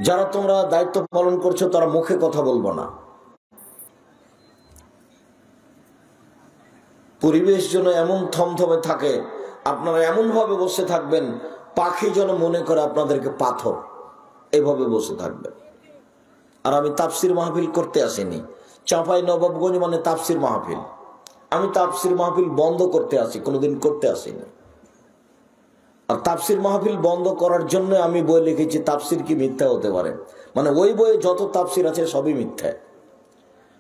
যারা তোমরা দায়িত্ব পালন করছো তারা মুখে কথা বলবো না। পরিবেশ যেন এমন থমথমে থাকে, আপনারা এমন ভাবে বসে থাকবেন পাখি যেন মনে করে আপনাদেরকে পাথর, এভাবে বসে থাকবেন। আর আমি তাফসির মাহফিল করতে আসিনি। চাঁপাইনবাবগঞ্জ মানে তাফসির মাহফিল। আমি তাফসির মাহফিল বন্ধ করতে আসি, কোনোদিন করতে আসিনি। আর তাফসির মাহফিল বন্ধ করার জন্য আমি বই লিখেছি তাফসির কি মিথ্যা হতে পারে, মানে ওই বইয়ে যত তাফসির আছে সবই মিথ্যা।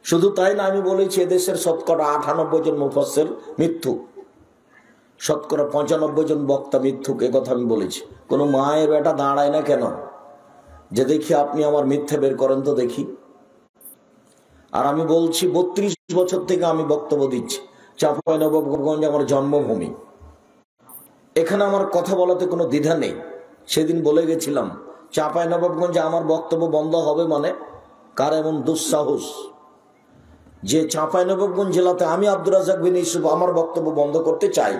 শুধু তাই না, আমি বলেছি এদেশের শতকরা 98 জন মুফাসসির মিথ্যুক, শতকরা 95 জন বক্তা মিথ্যুক, এ কথা আমি বলেছি। কোনো মায়ের বেটা দাঁড়ায় না কেন যে দেখি আপনি আমার মিথ্যে বের করেন তো দেখি। আর আমি বলছি 32 বছর থেকে আমি বক্তব্য দিচ্ছি। চাঁপাইনবাবগঞ্জ আমার জন্মভূমি, এখানে আমার কথা বলাতে কোনো দ্বিধা নেই। সেদিন বলে গেছিলাম চাঁপাইনবাবগঞ্জে আমার বক্তব্য বন্ধ হবে মানে কার এমন দুঃসাহস যে চাঁপাইনবাবগঞ্জ জেলাতে আমি আব্দুর রাজ্জাক বিন ইউসুফ আমার বক্তব্য বন্ধ করতে চাই।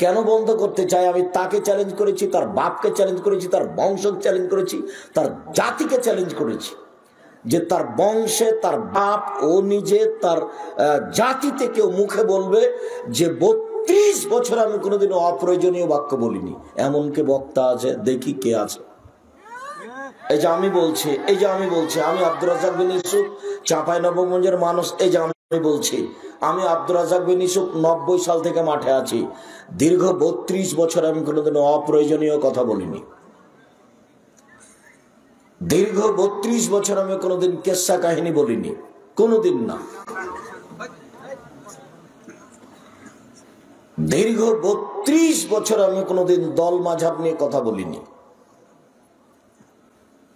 কেন বন্ধ করতে চাই? আমি তাকে চ্যালেঞ্জ করেছি, তার বাপকে চ্যালেঞ্জ করেছি, তার বংশকে চ্যালেঞ্জ করেছি, তার জাতিকে চ্যালেঞ্জ করেছি যে তার বংশে, তার বাপ, ও নিজে, তার জাতিতে কেউ মুখে বলবে যে 32 বছর আমি কোনোদিন অপ্রয়োজনীয় বাক্য বলিনি, এমন কে বক্তা আছে? দেখি কে আছে। এই যে আমি বলছি আমি আব্দুর রাজ্জাক বিন ইউসুফ চাঁপাইনবাবগঞ্জের মানুষ। এই যে আমি বলছি আমি আব্দুর রাজ্জাক বিন ইউসুফ 90 সাল থেকে মাঠে আছি। দীর্ঘ 32 বছর আমি কোনোদিন অপ্রয়োজনীয় কথা বলিনি। দীর্ঘ 32 বছর আমি কোনোদিন কেসা কাহিনী বলিনি, কোনোদিন না। দীর্ঘ 32 বছর আমি কোনোদিন দল মাঝাব নিয়ে কথা বলিনি।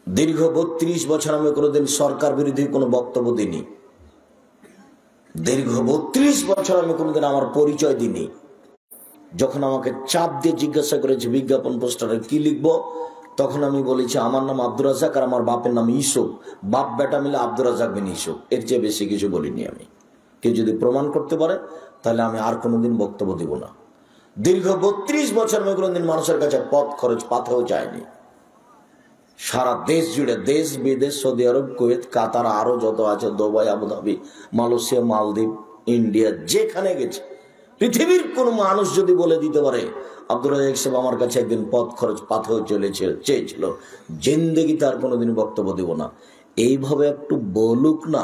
দীর্ঘ 32 বছর আমি কোনোদিন সরকার বিরোধী কোনো বক্তব্য দিইনি। দীর্ঘ 32 বছর আমি কোনোদিন আমার পরিচয় দিইনি। যখন আমাকে চাপ দিয়ে জিজ্ঞাসা করেছে বিজ্ঞাপন পোস্টারে কি লিখবো, তখন আমি বলেছি আমার নাম আব্দুর রাজ্জাক আর আমার বাপের নাম ইউসুফ, বাপ বেটা মিলে আব্দুর রাজ্জাক বিন ইউসুফ, এর চেয়ে বেশি কিছু বলিনি আমি। কেউ যদি প্রমাণ করতে পারে তাহলে আমি আর কোনোদিন বক্তব্য দিব না। দীর্ঘ 32 বছর আমি কোনোদিন মানুষের কাছে পথ খরচ পাথেও যায়নি। সারা দেশ জুড়ে, দেশ বিদেশ, সৌদি আরব, কুয়েত, কাতার, আরো যত আছে, দুবাই, আবুধাবি, মালয়েশিয়া, মালদ্বীপ, ইন্ডিয়া, যেখানে গেছে পৃথিবীর কোন মানুষ যদি বলে দিতে পারে আব্দুর রাজ্জাক সাহেব আমার কাছে একদিন পথ খরচ পাথেও চেয়েছিল, জিন্দেগিতে আর কোনোদিন বক্তব্য দেব না। এইভাবে একটু বলুক না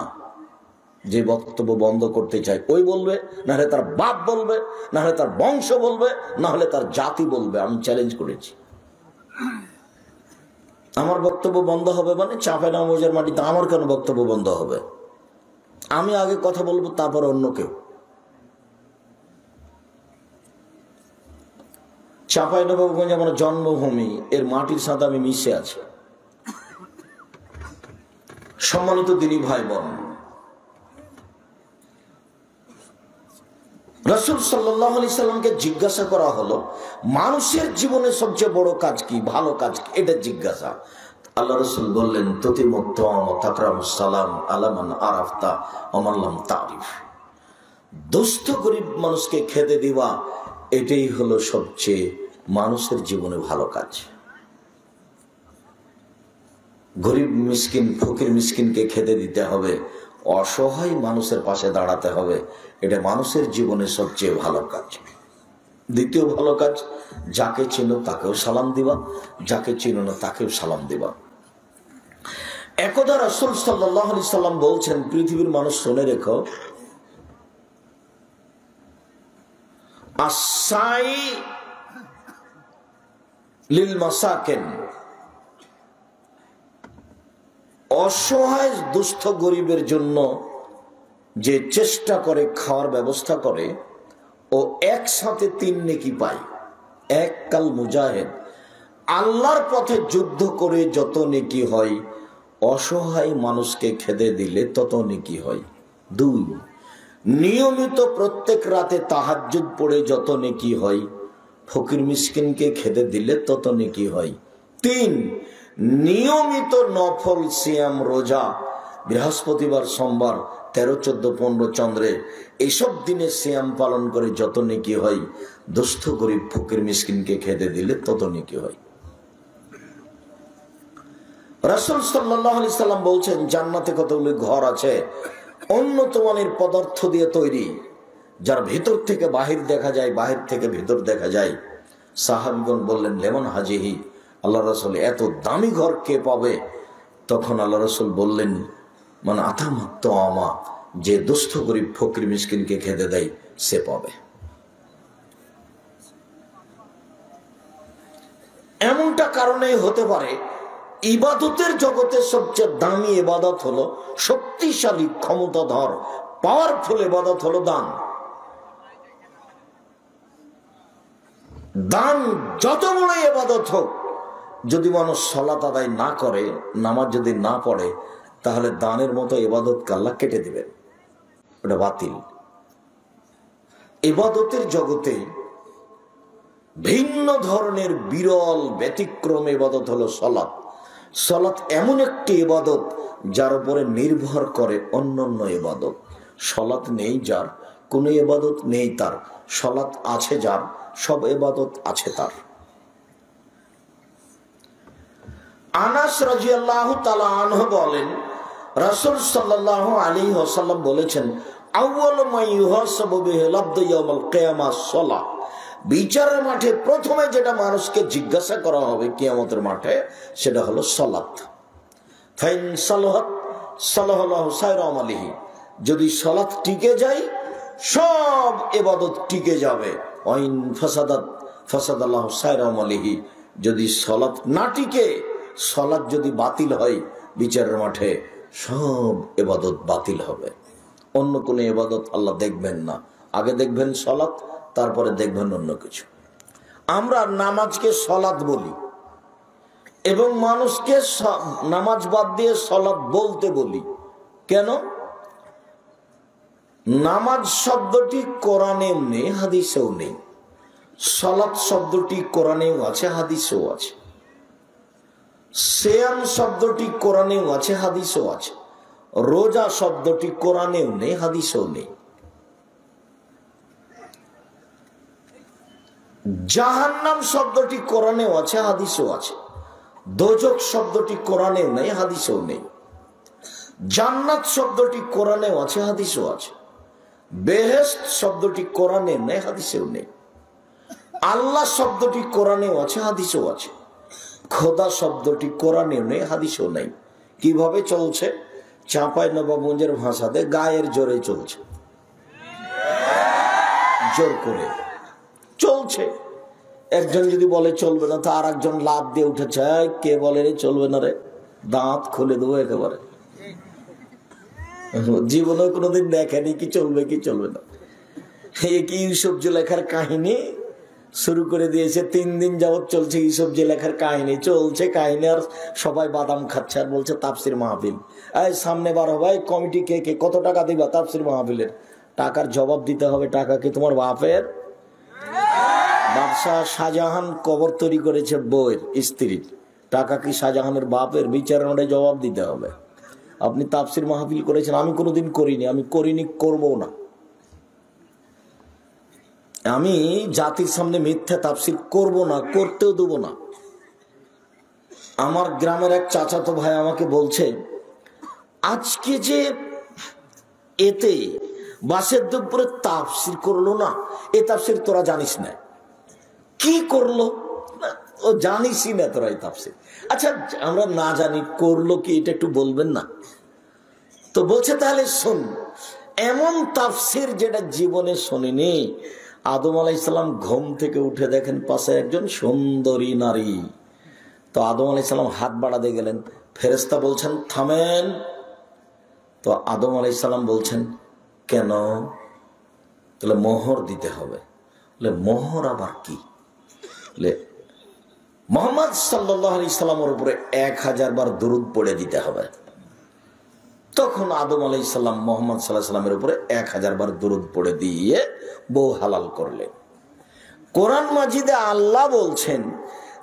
যে বক্তব্য বন্ধ করতে চায়, ওই বলবে, না হলে তার বাপ বলবে, না হলে তার বংশ বলবে, না হলে তার জাতি বলবে। আমি চ্যালেঞ্জ করেছি আমার বক্তব্য বন্ধ হবে মানে চাঁপাইনবাবগঞ্জের মাটিতে আমার কেন বক্তব্য বন্ধ হবে? আমি আগে কথা বলবো, তারপর অন্য কেউ। চাঁপাইনবাবগঞ্জ আমার জন্মভূমি, এর মাটির সাথে আমি মিশে আছি। সম্মানিত দিনী ভাই বোন, রাসূল সাল্লাল্লাহু আলাইহি সাল্লামকে জিজ্ঞাসা করা হলো মানুষের জীবনে সবচেয়ে বড় কাজ কি, ভালো কাজ কি, এটা জিজ্ঞাসা। আল্লাহ রাসূল বললেন তুতিমুত্তাম ওয়া তাকরামুস সালাম আলা মান আরাফতা ওয়া মান লাম তারিফ। দুস্থ গরিব মানুষকে খেতে দিবা, এটাই হলো সবচেয়ে মানুষের জীবনে ভালো কাজ। গরিব মিসকিন, ফকির মিসকিনকে খেতে দিতে হবে, অসহায় মানুষের পাশে দাঁড়াতে হবে, এটা মানুষের জীবনে সবচেয়ে ভালো কাজ। দ্বিতীয় ভালো কাজ, যাকে চিনো তাকেও সালাম দিবা, যাকে চিনো না তাকেও সালাম দিবা। একদা রাসূল সাল্লাল্লাহু আলাইহি সাল্লাম বলছেন, পৃথিবীর মানুষ শুনে রেখো, আসাই লিল মাসাকিন, অসহায় দুস্থ গরিবের জন্য যে চেষ্টা করে, খাওয়ার ব্যবস্থা করে, ও একসাথে 3 নেকি পায়। এক, কাল মুজাহিদ, আল্লাহর পথে যুদ্ধ করে যত নেকি হয়, অসহায় মানুষকে খেতে দিলে তত নেকি হয়। 2, নিয়মিত প্রত্যেক রাতে তাহাজ্জুদ পড়ে যত নেকি হয়, ফকির মিসকিনকে খেতে দিলে তত নেকি হয়। 3, নিয়মিত নফল সিয়াম, রোজা, বৃহস্পতিবার, সোমবার, 13, 14, 15 চন্দ্রে, এইসব দিনে সিয়াম পালন করে যত নেকি হয়, দুস্থ গরিব ফকির মিসকিনকে খেতে দিলে তত নেকি হয়। রাসূল সাল্লাল্লাহু আলাইহি সাল্লাম বলছেন জান্নাতে কতগুলো ঘর আছে উন্নত মানের পদার্থ দিয়ে তৈরি, যার ভিতর থেকে বাহির দেখা যায়, বাহির থেকে ভিতর দেখা যায়। সাহাবীগণ বললেন লেমন হাজিহি, আল্লাহ রাসূল এত দামি ঘর কে পাবে? তখন আল্লাহ রাসূল বললেন মানে আতামাত্ত আমা, যে দুস্থ গরিব ফকির মিসকিনকে খেতে দেয় সে পাবে। এমনটা কারণেই হতে পারে ইবাদতের জগতে সবচেয়ে দামি ইবাদত হলো, শক্তিশালী ক্ষমতাধর পাওয়ারফুল ইবাদত হলো দান। দান যত বড় ইবাদত হোক, যদি মানুষ সালাত আদায় না করে, নামাজ যদি না পড়ে, তাহলে দানের মতো ইবাদতকে আল্লাহ কেটে দিবেন, ওটা বাতিল। ইবাদতের জগতে ভিন্ন ধরনের বিরল ব্যতিক্রম ইবাদত হলো সালাত। সালাত এমন একটি ইবাদত যার উপরে নির্ভর করে অন্যান্য ইবাদত। সালাত নেই যার, কোন ইবাদত নেই তার। সালাত আছে যার, সব ইবাদত আছে তার। আনাস রাদিয়াল্লাহু তাআলা আনহু বলেন, রাসূল সাল্লাল্লাহু আলাইহি ওয়াসাল্লাম বলেছেন, আউয়ালু মা ইউহাসাবু বিহিল আবদু ইয়াউমাল কিয়ামাহ সালাহ। বিচারের মাঠে প্রথমে যেটা মানুষকে জিজ্ঞাসা করা হবে কিয়ামতের মাঠে, সেটা হলো সালাত। ফাইন সালাহাত সালাহাল্লাহু সাইরা আমালিহি, যদি সালাত টিকে যায় সব ইবাদত টিকে যাবে। ওয়াইন ফাসাদাত ফাসাদাল্লাহু সাইরা আমালিহি, যদি সালাত না টিকে, সালাত যদি বাতিল হয় বিচারের মাঠে, সব ইবাদত বাতিল হবে। অন্য কোন ইবাদত আল্লাহ দেখবেন না, আগে দেখবেন সালাত, তারপরে দেখবেন অন্য কিছু। আমরা নামাজকে সালাত বলি এবং মানুষকে নামাজ বাদ দিয়ে সালাত বলতে বলি। কেন? নামাজ শব্দটি কোরআনেও নেই, হাদিসেও নেই। সালাত শব্দটি কোরআনেও আছে, হাদিসেও আছে। সিয়াম শব্দটি কোরআনেও আছে, হাদিসেও আছে। রোজা শব্দটি কোরআনেও নেই, হাদিসেও নেই। জাহান্নাম শব্দটি কোরআনেও আছে, হাদিসেও আছে। দোজখ শব্দটি কোরআনেও নেই, হাদিসেও নেই। জান্নাত শব্দটি কোরআনেও আছে, হাদিসেও আছে। বেহেশত শব্দটি কোরআনেও নেই, হাদিসেও নেই। আল্লাহ শব্দটি কোরআনেও আছে, হাদিসেও আছে। খোদা শব্দটি কোরআনেও নেই, হাদিসেও নেই। কিভাবে চলছে? চাঁপাইনবাবগঞ্জের ভাষাতে গায়ের জোরে চলছে, জোর করে চলছে। একজন যদি বলে চলবে না, তো আর একজন লাভ দিয়ে উঠেছে, কে বলে রে চলবে না রে, দাঁত খুলে দেবো একেবারে। জীবনে কোনোদিন দেখেনি কি চলবে কি চলবে না। কি ইউসুফ জুলেখার কাহিনী শুরু করে দিয়েছে, 3 দিন যাবত চলছে ইউসুফ জুলেখার কাহিনী, চলছে কাহিনী, আর সবাই বাদাম খাচ্ছে আর বলছে তাফসির মাহফিল। এই সামনে বারো ভাই, কমিটি কে কে কত টাকা দিবা তাফসির মাহফিলের? টাকার জবাব দিতে হবে। টাকা কি তোমার বাপের? বাদশাহ শাহজাহান কবর তৈরি করেছে বউয়ের, স্ত্রীর। টাকা কি শাহজাহানের বাপের? বিচারণে জবাব দিতে হবে। আপনি তাফসির মাহফিল করেছেন, আমি কোনোদিন করিনি, আমি করিনি, করবো না। আমি জাতির সামনে মিথ্যা তাফসির করব না, করতেও দেবো না। আমার গ্রামের এক চাচাতো ভাই আমাকে বলছে, আজকে যে এতে বাসের দুপুরে তাফসির করলো না, এ তাফসির তোরা জানিস না। কি করলো? ও জানিসই না তোরা এই তাফসির। আচ্ছা আমরা না জানি, করলো কি এটা একটু বলবেন না? তো বলছে তাহলে শোন, এমন তাফসির যেটা জীবনে শোনেনি। আদম আলাইহিস সালাম ঘুম থেকে উঠে দেখেন পাশে একজন সুন্দরী নারী। তো আদম আলাইহিস সালাম হাত বাড়াতে গেলেন, ফেরেশতা বলছেন থামেন। তো আদম আলাইহিস সালাম বলছেন কেন? তাহলে মোহর দিতে হবে। মোহর আবার কি? মুহাম্মদ সাল্লাল্লাহু আলাইহি সাল্লামের উপরে 1000 বার দরুদ পড়ে দিতে হবে। তখন আদম আলাইহিস সালাম মুহাম্মদ সাল্লাল্লাহু আলাইহি সাল্লামের উপরে 1000 বার দরুদ পড়ে দিয়ে বউ হালাল করলেন। কোরআন মাজিদে আল্লাহ বলছেন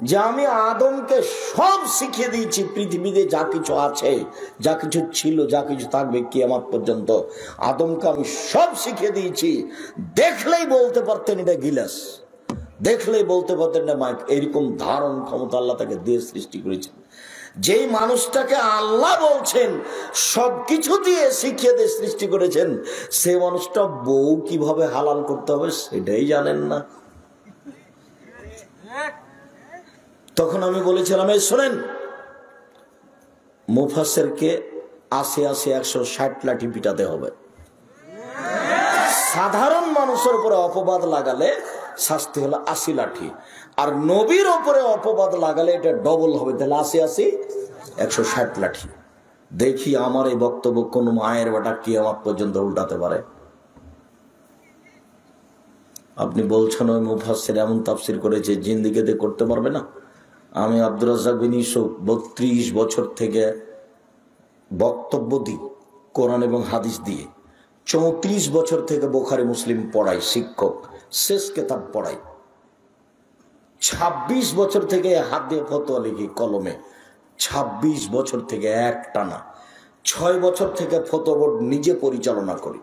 যে আমি আদমকে সব শিখিয়ে দিয়েছি, পৃথিবীতে যা কিছু আছে, যা কিছু ছিল, যা কিছু থাকবে কিয়ামত পর্যন্ত, আদমকে আমি সব শিখিয়ে দিয়েছি। দেখলেই বলতে পারতেন এটা গিলাস, দেখলেই বলতে পারতেন না মাইক। এরকম ধারণ ক্ষমতা আল্লাহ তাকে দিয়ে সৃষ্টি করেছেন। যেই মানুষটাকে আল্লাহ বলছেন সবকিছু দিয়ে শিখিয়ে দিয়ে সৃষ্টি করেছেন, সে মানুষটা বউ কিভাবে হালাল করতে হবে সেটাই জানেন না। তখন আমি বলেছিলাম, এই শোনেন, মুফাসসিরকে ৮০ ১৬০ লাঠি পিটাতে হবে। সাধারণ মানুষের উপরে অপবাদ লাগালে শাস্তি হলো ৮০ লাঠি, আর নবীর উপরে অপবাদ লাগালে এটা ডবল হবে, তাহলে ৮০ ১৬০ লাঠি। দেখি আমার এই বক্তব্য কোন মায়ের বেটা কিয়ামত পর্যন্ত উল্টাতে পারে। আপনি বলছেন ওই মুফাসসির এমন তাফসীর করেছে জিন্দেগিতে করতে পারবে না। আমি আব্দুর রাজ্জাক বিন ইউসুফ ৩২ বছর থেকে বক্তব্য দিই কোরআন এবং হাদিস দিয়ে, ৩৪ বছর থেকে বুখারী মুসলিম পড়াই, শিক্ষক, শেষ কিতাব পড়াই, ২৬ বছর থেকে হাত দিয়ে ফতোয়া লিখি কলমে, ২৬ বছর থেকে একটানা, ৬ বছর থেকে ফতোয়া বোর্ড নিজে পরিচালনা করি।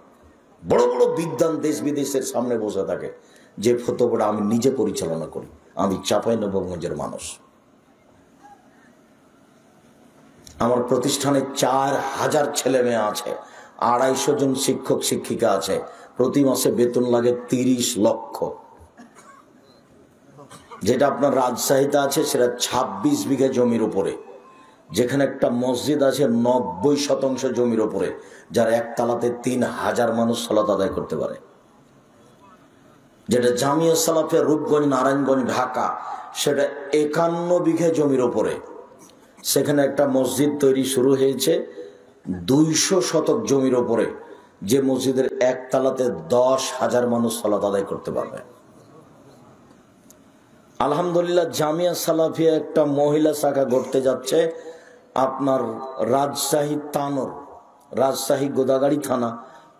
বড় বড় বিদ্বান দেশ বিদেশের সামনে বসে থাকে, যে ফতোয়া বোর্ড আমি নিজে পরিচালনা করি। আমি চাঁপাইনবাবগঞ্জের মানুষ। আমার প্রতিষ্ঠানে ৪,০০০ ছেলে মেয়ে আছে, ২৫০ জন শিক্ষক শিক্ষিকা আছে, প্রতি মাসে বেতন লাগে ৩০ লক্ষ। যেটা আপনার রাজশাহীতে আছে সেটা ২৬ বিঘা জমির উপরে, যেখানে একটা মসজিদ আছে ৯০% জমির উপরে, যার একতলাতে ৩,০০০ মানুষ সালাত আদায় করতে পারে। যেটা জামিয়া সালাফিয়া রূপগঞ্জ নারায়ণগঞ্জ ঢাকা, সেটা ৫১ বিঘা জমির উপরে, সেখানে একটা মসজিদ তৈরি শুরু হয়েছে ২০০ শতক জমির উপরে, যে মসজিদের একতলাতে ১০,০০০ মানুষ সালাত আদায় করতে পারবে। আলহামদুলিল্লাহ জামিয়া সালাফিয়া একটা মহিলা শাখা গড়তে যাচ্ছে আপনার রাজশাহী তানোর, রাজশাহী গোদাগাড়ি থানা,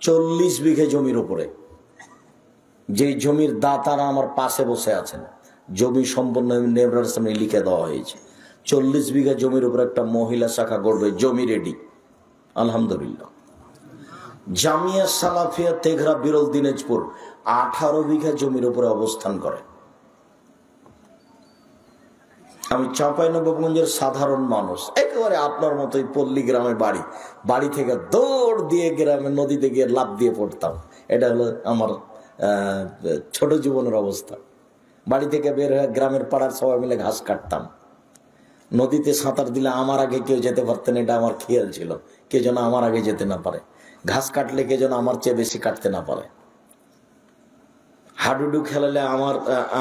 ৪০ বিঘে জমির উপরে। যে জমির দাতারা আমার পাশে বসে আছেন, জমি সম্পূর্ণ নেবরার সামনে লিখে দেওয়া হয়েছে, ৪০ বিঘা জমির উপরে একটা মহিলা শাখা গড়বে, জমি রেডি আলহামদুলিল্লাহ। জামিয়া সালাফিয়া তেঘরা বিরল দিনাজপুর ১৮ বিঘা জমির উপরে অবস্থান করে। আমি চাঁপাইনবাবগঞ্জের সাধারণ মানুষ, একেবারে আপনার মতোই পল্লী গ্রামে বাড়ি, বাড়ি থেকে দৌড় দিয়ে গ্রামে নদীতে গিয়ে লাফ দিয়ে পড়তাম। এটা হলো আমার ছোট জীবনের অবস্থা। বাড়ি থেকে বের হয়ে গ্রামের পাড়ার সবাই মিলে ঘাস কাটতাম, নদীতে সাঁতার দিলে আমার আগে কেউ যেতে পারতেন, এটা আমার খেয়াল ছিল, কে যেন আমার আগে যেতে না পারে। ঘাস কাটলে কে যেন আমার চেয়ে বেশি কাটতে না পারে। হাডুডু খেলালে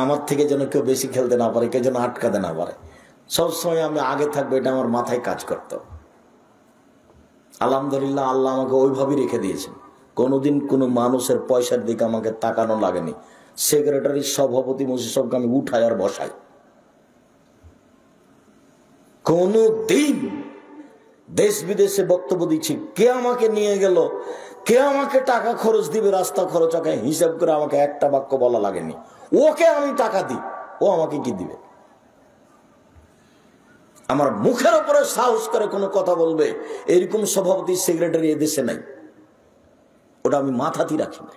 আমার থেকে যেন কেউ বেশি খেলতে না পারে, কেউ যেন আটকাতে না পারে। সবসময় আমি আগে থাকবো, এটা আমার মাথায় কাজ করত। আলহামদুলিল্লাহ আল্লাহ আমাকে ওইভাবেই রেখে দিয়েছেন। কোনোদিন কোনো মানুষের পয়সার দিকে আমাকে তাকানো লাগেনি। সেক্রেটারি সভাপতি মসজিদকে আমি উঠাই আর বসাই। কোনো দিন দেশ বিদেশে বক্তব্য দিচ্ছি, কে আমাকে নিয়ে গেল, কে আমাকে টাকা খরচ দিবে, রাস্তা খরচ, ওকে হিসাব করে আমাকে একটা বাক্য বলা লাগেনি। ওকে আমি টাকা দিই, ও আমাকে কি দিবে? আমার মুখের উপরে সাহস করে কোনো কথা বলবে, এরকম সভাপতি সেক্রেটারি এদেশে নাই। ওটা আমি মাথাতেই রাখি না।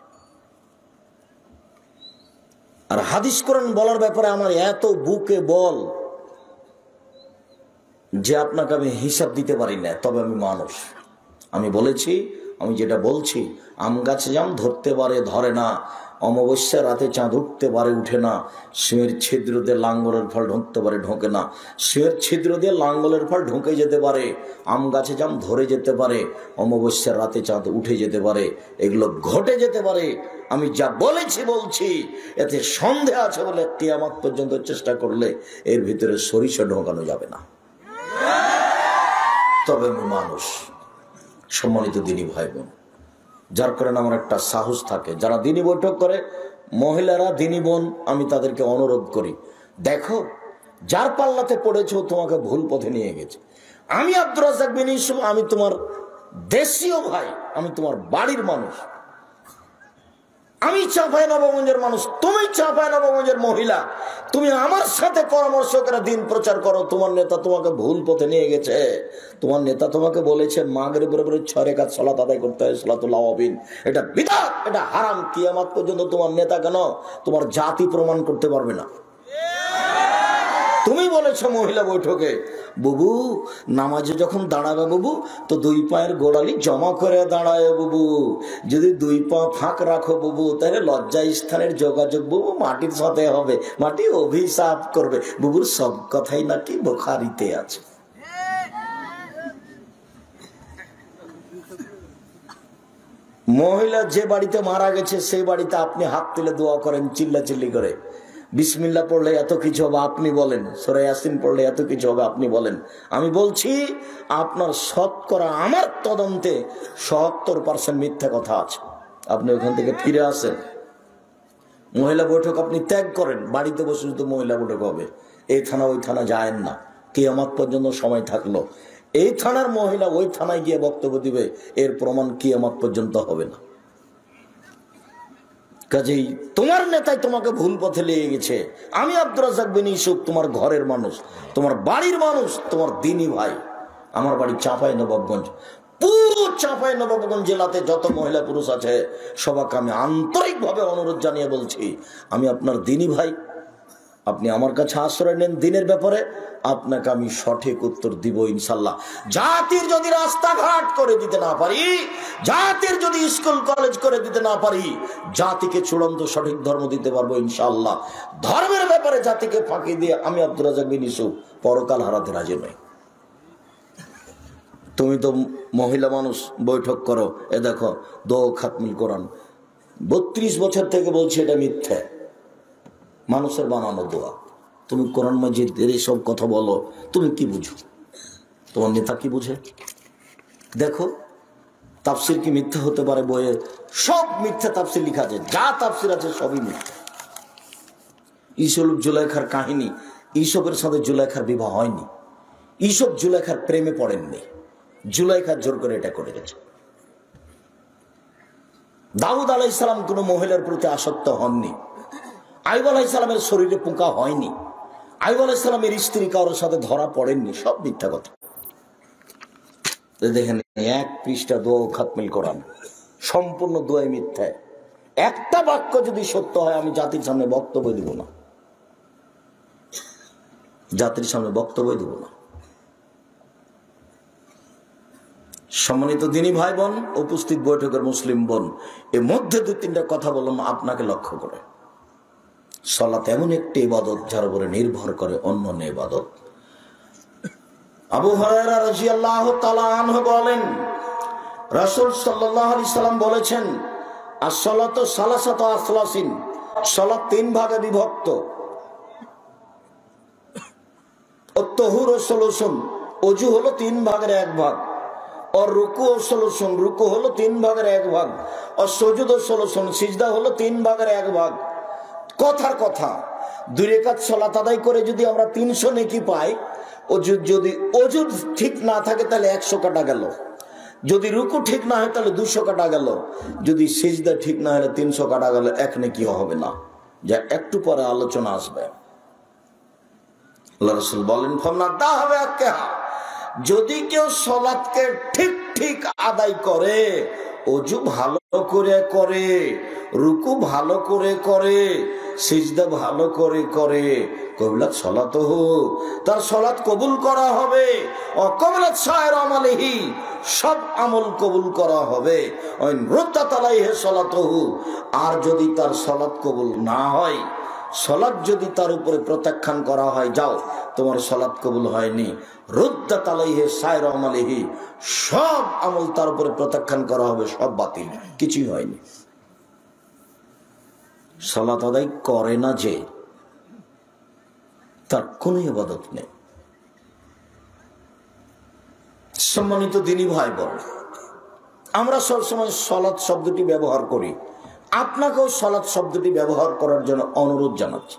আর হাদিস কোরআন বলার ব্যাপারে আমার এত বুকে বল যে আপনাকে আমি হিসাব দিতে পারি না। তবে আমি মানুষ, আমি বলেছি, আমি যেটা বলছি, আম গাছে জাম ধরতে পারে ধরে না, অমাবস্যা রাতে চাঁদ উঠতে পারে উঠে না, সিংহের ছিদ্র দিয়ে লাঙ্গলের ফল ঢুকতে পারে ঢোকে না, সিংহের ছিদ্র দিয়ে লাঙ্গলের ফল ঢুকে যেতে পারে, আম গাছে জাম ধরে যেতে পারে, অমাবস্যার রাতে চাঁদ উঠে যেতে পারে, এগুলো ঘটে যেতে পারে। আমি যা বলেছি বলছি, এতে সন্দেহ আছে বলে কিয়ামত পর্যন্ত চেষ্টা করলে এর ভিতরে সরিষা ঢোকানো যাবে না। তবে আমি মানুষ, সম্মানিত দিনী ভাই বোন, যার কারণে আমার একটা সাহস থাকে। যারা দিনী বৈঠক করে, মহিলারা দিনী বোন, আমি তাদেরকে অনুরোধ করি, দেখো যার পাল্লাতে পড়েছ তোমাকে ভুল পথে নিয়ে গেছে। আমি আব্দুর রাজ্জাক বিন ইউসুফ, আমি তোমার দেশীয় ভাই, আমি তোমার বাড়ির মানুষ, আমি চাঁপাইনবাবগঞ্জের মানুষ, তুমি চাঁপাইনবাবগঞ্জের মহিলা, তুমি আমার সাথে পরামর্শ করে দিন প্রচার করো। তোমার নেতা তোমাকে ভুল পথে নিয়ে গেছে, তোমার নেতা তোমাকে বলেছে মাগরিবের পরে 6 রাকাত সালাত আদায় করতে হয়, সালাতুল আওয়াবিন, এটা বিদআত, এটা হারাম। কিয়ামত পর্যন্ত তোমার নেতা কেন, তোমার জাতি প্রমাণ করতে পারবে না। তুমি বলেছো মহিলা বৈঠকে বুবু নামাজে যখন দাঁড়াবে বুবু তো দুই পায়ের গোড়ালি জমা করে দাঁড়ায় বুবু, যদি দুই পা ফাঁক রাখো বুবু তাহলে লজ্জা স্থানের যোগাযোগ বুবু মাটির সাথে হবে, মাটি অভিশাপ করবে। বুবুর সব কথাই নাকি বুখারীতে আছে। মহিলা যে বাড়িতে মারা গেছে সেই বাড়িতে আপনি হাত তুলে দোয়া করেন চিল্লাচিল্লি করে, বিসমিল্লাহ পড়লে এত কিছু হবে আপনি বলেন, সূরা ইয়াসিন পড়লে এত কিছু হবে আপনি বলেন। আমি বলছি আপনার শতকরা আমার তদন্তে ৭০% মিথ্যা কথা আছে। আপনি ওখান থেকে ফিরে আসেন, মহিলা বৈঠক আপনি ত্যাগ করেন, বাড়িতে বসে শুধু মহিলা বৈঠক হবে। এই থানা ওই থানা যায়েন না, কিয়ামত পর্যন্ত সময় থাকলো এই থানার মহিলা ওই থানায় গিয়ে বক্তব্য দিবে, এর প্রমাণ কিয়ামত পর্যন্ত হবে না। কাজেই তোমার নেতাই তোমাকে ভুল পথে লেগে গেছে। আমি আব্দুর রাজ্জাক বিন ইউসুফ তোমার ঘরের মানুষ, তোমার বাড়ির মানুষ, তোমার দিনী ভাই। আমার বাড়ি চাঁপাইনবাবগঞ্জ। পুরো চাঁপাইনবাবগঞ্জ জেলাতে যত মহিলা পুরুষ আছে সবাইকে আমি আন্তরিকভাবে অনুরোধ জানিয়ে বলছি, আমি আপনার দিনী ভাই, আপনি আমার কাছে আশ্রয় নেন দিনের ব্যাপারে, আপনাকে আমি সঠিক উত্তর দিব ইনশাল্লাহ। জাতির যদি রাস্তাঘাট করে দিতে না পারি, জাতির যদি স্কুল কলেজ করে দিতে না পারি, জাতিকে চূড়ান্ত সঠিক ধর্ম দিতে পারবো ইনশাল্লাহ। ধর্মের ব্যাপারে জাতিকে ফাঁকি দিয়ে আমি আব্দুর রাজ্জাক বিন ইউসুফ পরকাল হারাতে রাজি নই। তুমি তো মহিলা মানুষ, বৈঠক করো, এ দেখো দো খাতমুল কোরআন 32 বছর থেকে বলছি এটা মিথ্যা, মানুষের বানানো দোয়া। তুমি কোরআন মাজিদের এসব কথা বলো, তুমি কি বুঝো? তোমার নেতা কি বুঝে? দেখো তাফসির কি মিথ্যা হতে পারে? বইয়ে সব মিথ্যা তাফসির লেখা আছে, যা তাফসির আছে সবই মিথ্যা। ইউসুফ জুলাইখার কাহিনী, ইউসুফের সাথে জুলাইখার বিবাহ হয়নি, ইউসুফ জুলাইখার প্রেমে পড়েননি, জুলাইখার জোর করে এটা করে গেছে। দাউদ আলাইহিস সালাম কোনো মহিলার প্রতি আসক্ত হননি, আইয়ুব আলাইহিস সালামের শরীরে পোকা হয়নি, আইয়ুব আলাইহিস সালামের স্ত্রী কারোর সাথে ধরা পড়েননি, সব মিথ্যা কথা। দেখেন 1 পৃষ্ঠা দোয়া খাতমুল কোরআন, সম্পূর্ণ দোয়াই মিথ্যা। একটা বাক্য যদি সত্য হয় আমি জাতির সামনে বক্তব্য দিব না, জাতির সামনে বক্তব্য দিব না। সম্মানিত দিনী ভাই বোন, উপস্থিত বৈঠকের মুসলিম বোন, এর মধ্যে 2-3টা কথা বললাম আপনাকে লক্ষ্য করে। সালাত এমন একটি ইবাদত যার উপরে নির্ভর করে অন্যান্য ইবাদত। আবু হুরায়রা রাদিয়াল্লাহু তাআলা আনহু বলেন, রাসূল সাল্লাল্লাহু আলাইহি সাল্লাম বলেছেন, as-salatu salasatu aslasin, সালাত 3 ভাগে বিভক্ত। at-tuhur solution, ওযু হলো 3 ভাগের 1 ভাগ, আর রুকু সলিউশন, রুকু হলো 3 ভাগের 1 ভাগ, আর সুজুদ সলিউশন, সিজদা হলো 3 ভাগের 1 ভাগ। কথার কথা, 2 রাকাত সালাত আদায় করে যদি আমরা 300 নেকি পাই, যদি ওযু ঠিক না থাকে তাহলে 100 কাটা গেল, যদি রুকু ঠিক না হয় তাহলে 200 কাটা গেল, যদি সিজদা ঠিক না হলে 300 কাটা গেল, 1 নেকি হবে না, যা একটু পরে আলোচনা আসবে। আল্লাহ রাসূল বলেন, ফামনাদা হবে আক্কা, যদি কেউ সালাতকে ঠিক ঠিক আদায় করে, ওযু ভালো করে করে, রুকু ভালো করে করে, সিজদা ভালো করে করে, কবিলাত সালাতুহু, তার সালাত কবুল করা হবে। অকবিলাত সায়ের আমালিহি, সব আমল কবুল করা হবে। ওয়াইন রুদ্দাত আলাইহি সালাতুহু, আর যদি তার সালাত কবুল না হয়, সালাত যদি তার উপরে প্রত্যাখ্যান করা হয়, যাও তোমার সালাত কবুল হয়নি, রুদ্দাত আলাইহি সায়ের আমালিহি, সব আমল তার উপরে প্রত্যাখ্যান করা হবে, সব বাতিল, কিছুই হয়নি। সালাত আদায় করে না যে, তার কোনো ইবাদত নেই। সম্মানিত দিনী ভাই বোন, আমরা সবসময় সালাত শব্দটি ব্যবহার করি, আপনাকেও সালাত শব্দটি ব্যবহার করার জন্য অনুরোধ জানাচ্ছি।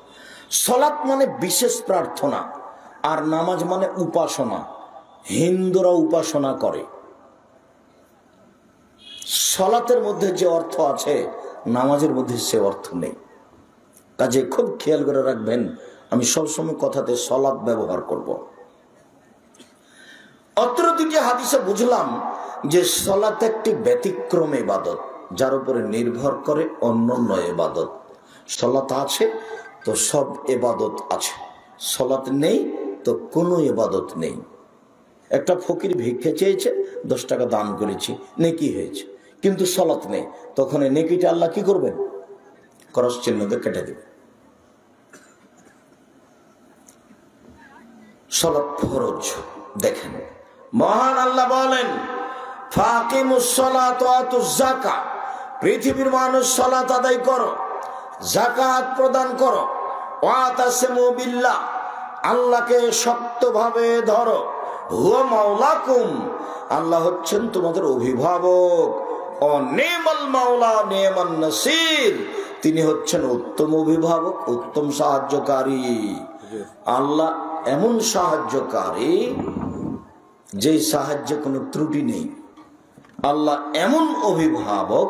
সালাত মানে বিশেষ প্রার্থনা, আর নামাজ মানে উপাসনা। হিন্দুরা উপাসনা করে, সালাতের মধ্যে যে অর্থ আছে নামাজের মধ্যে সে অর্থ নেই। কাজে খুব খেয়াল করে রাখবেন, আমি সবসময় কথাতে সালাত ব্যবহার করব। অত্র 2টি হাদিসে বুঝলাম যে সালাত একটি ব্যতিক্রম ইবাদত, যার উপরে নির্ভর করে অন্যান্য ইবাদত। সালাত আছে তো সব ইবাদত আছে, সালাত নেই তো তো কোনো ইবাদত নেই। একটা ফকির ভিক্ষে চেয়েছে, 10 টাকা দান করেছি, নেকি হয়েছে, কিন্তু সালাত নেই, তখন এই নেকিটা আল্লাহ কি করবেন? ক্রস চিহ্ন দিয়ে কেটে দেবে। সালাত ফরজ। দেখেন মহান আল্লাহ বলেন, ফাকিমুস সালাত ওয়া আতুজ যাকাত, পৃথিবীর মানুষ সালাত আদায় করো, যাকাত প্রদান করো, ওয়াতাসিমু বিল্লাহ, আল্লাহকে শক্তভাবে ধরো, হুয়া মাওলাকুম, আল্লাহ হচ্ছেন তোমাদের অভিভাবক, ও নি'মাল মাওলা নি'মান নাসির, তিনি হচ্ছেন উত্তম অভিভাবক, উত্তম সাহায্যকারী। আল্লাহ এমন সাহায্যকারী যে সাহায্যে কোনো ত্রুটি নেই। আল্লাহ এমন অভিভাবক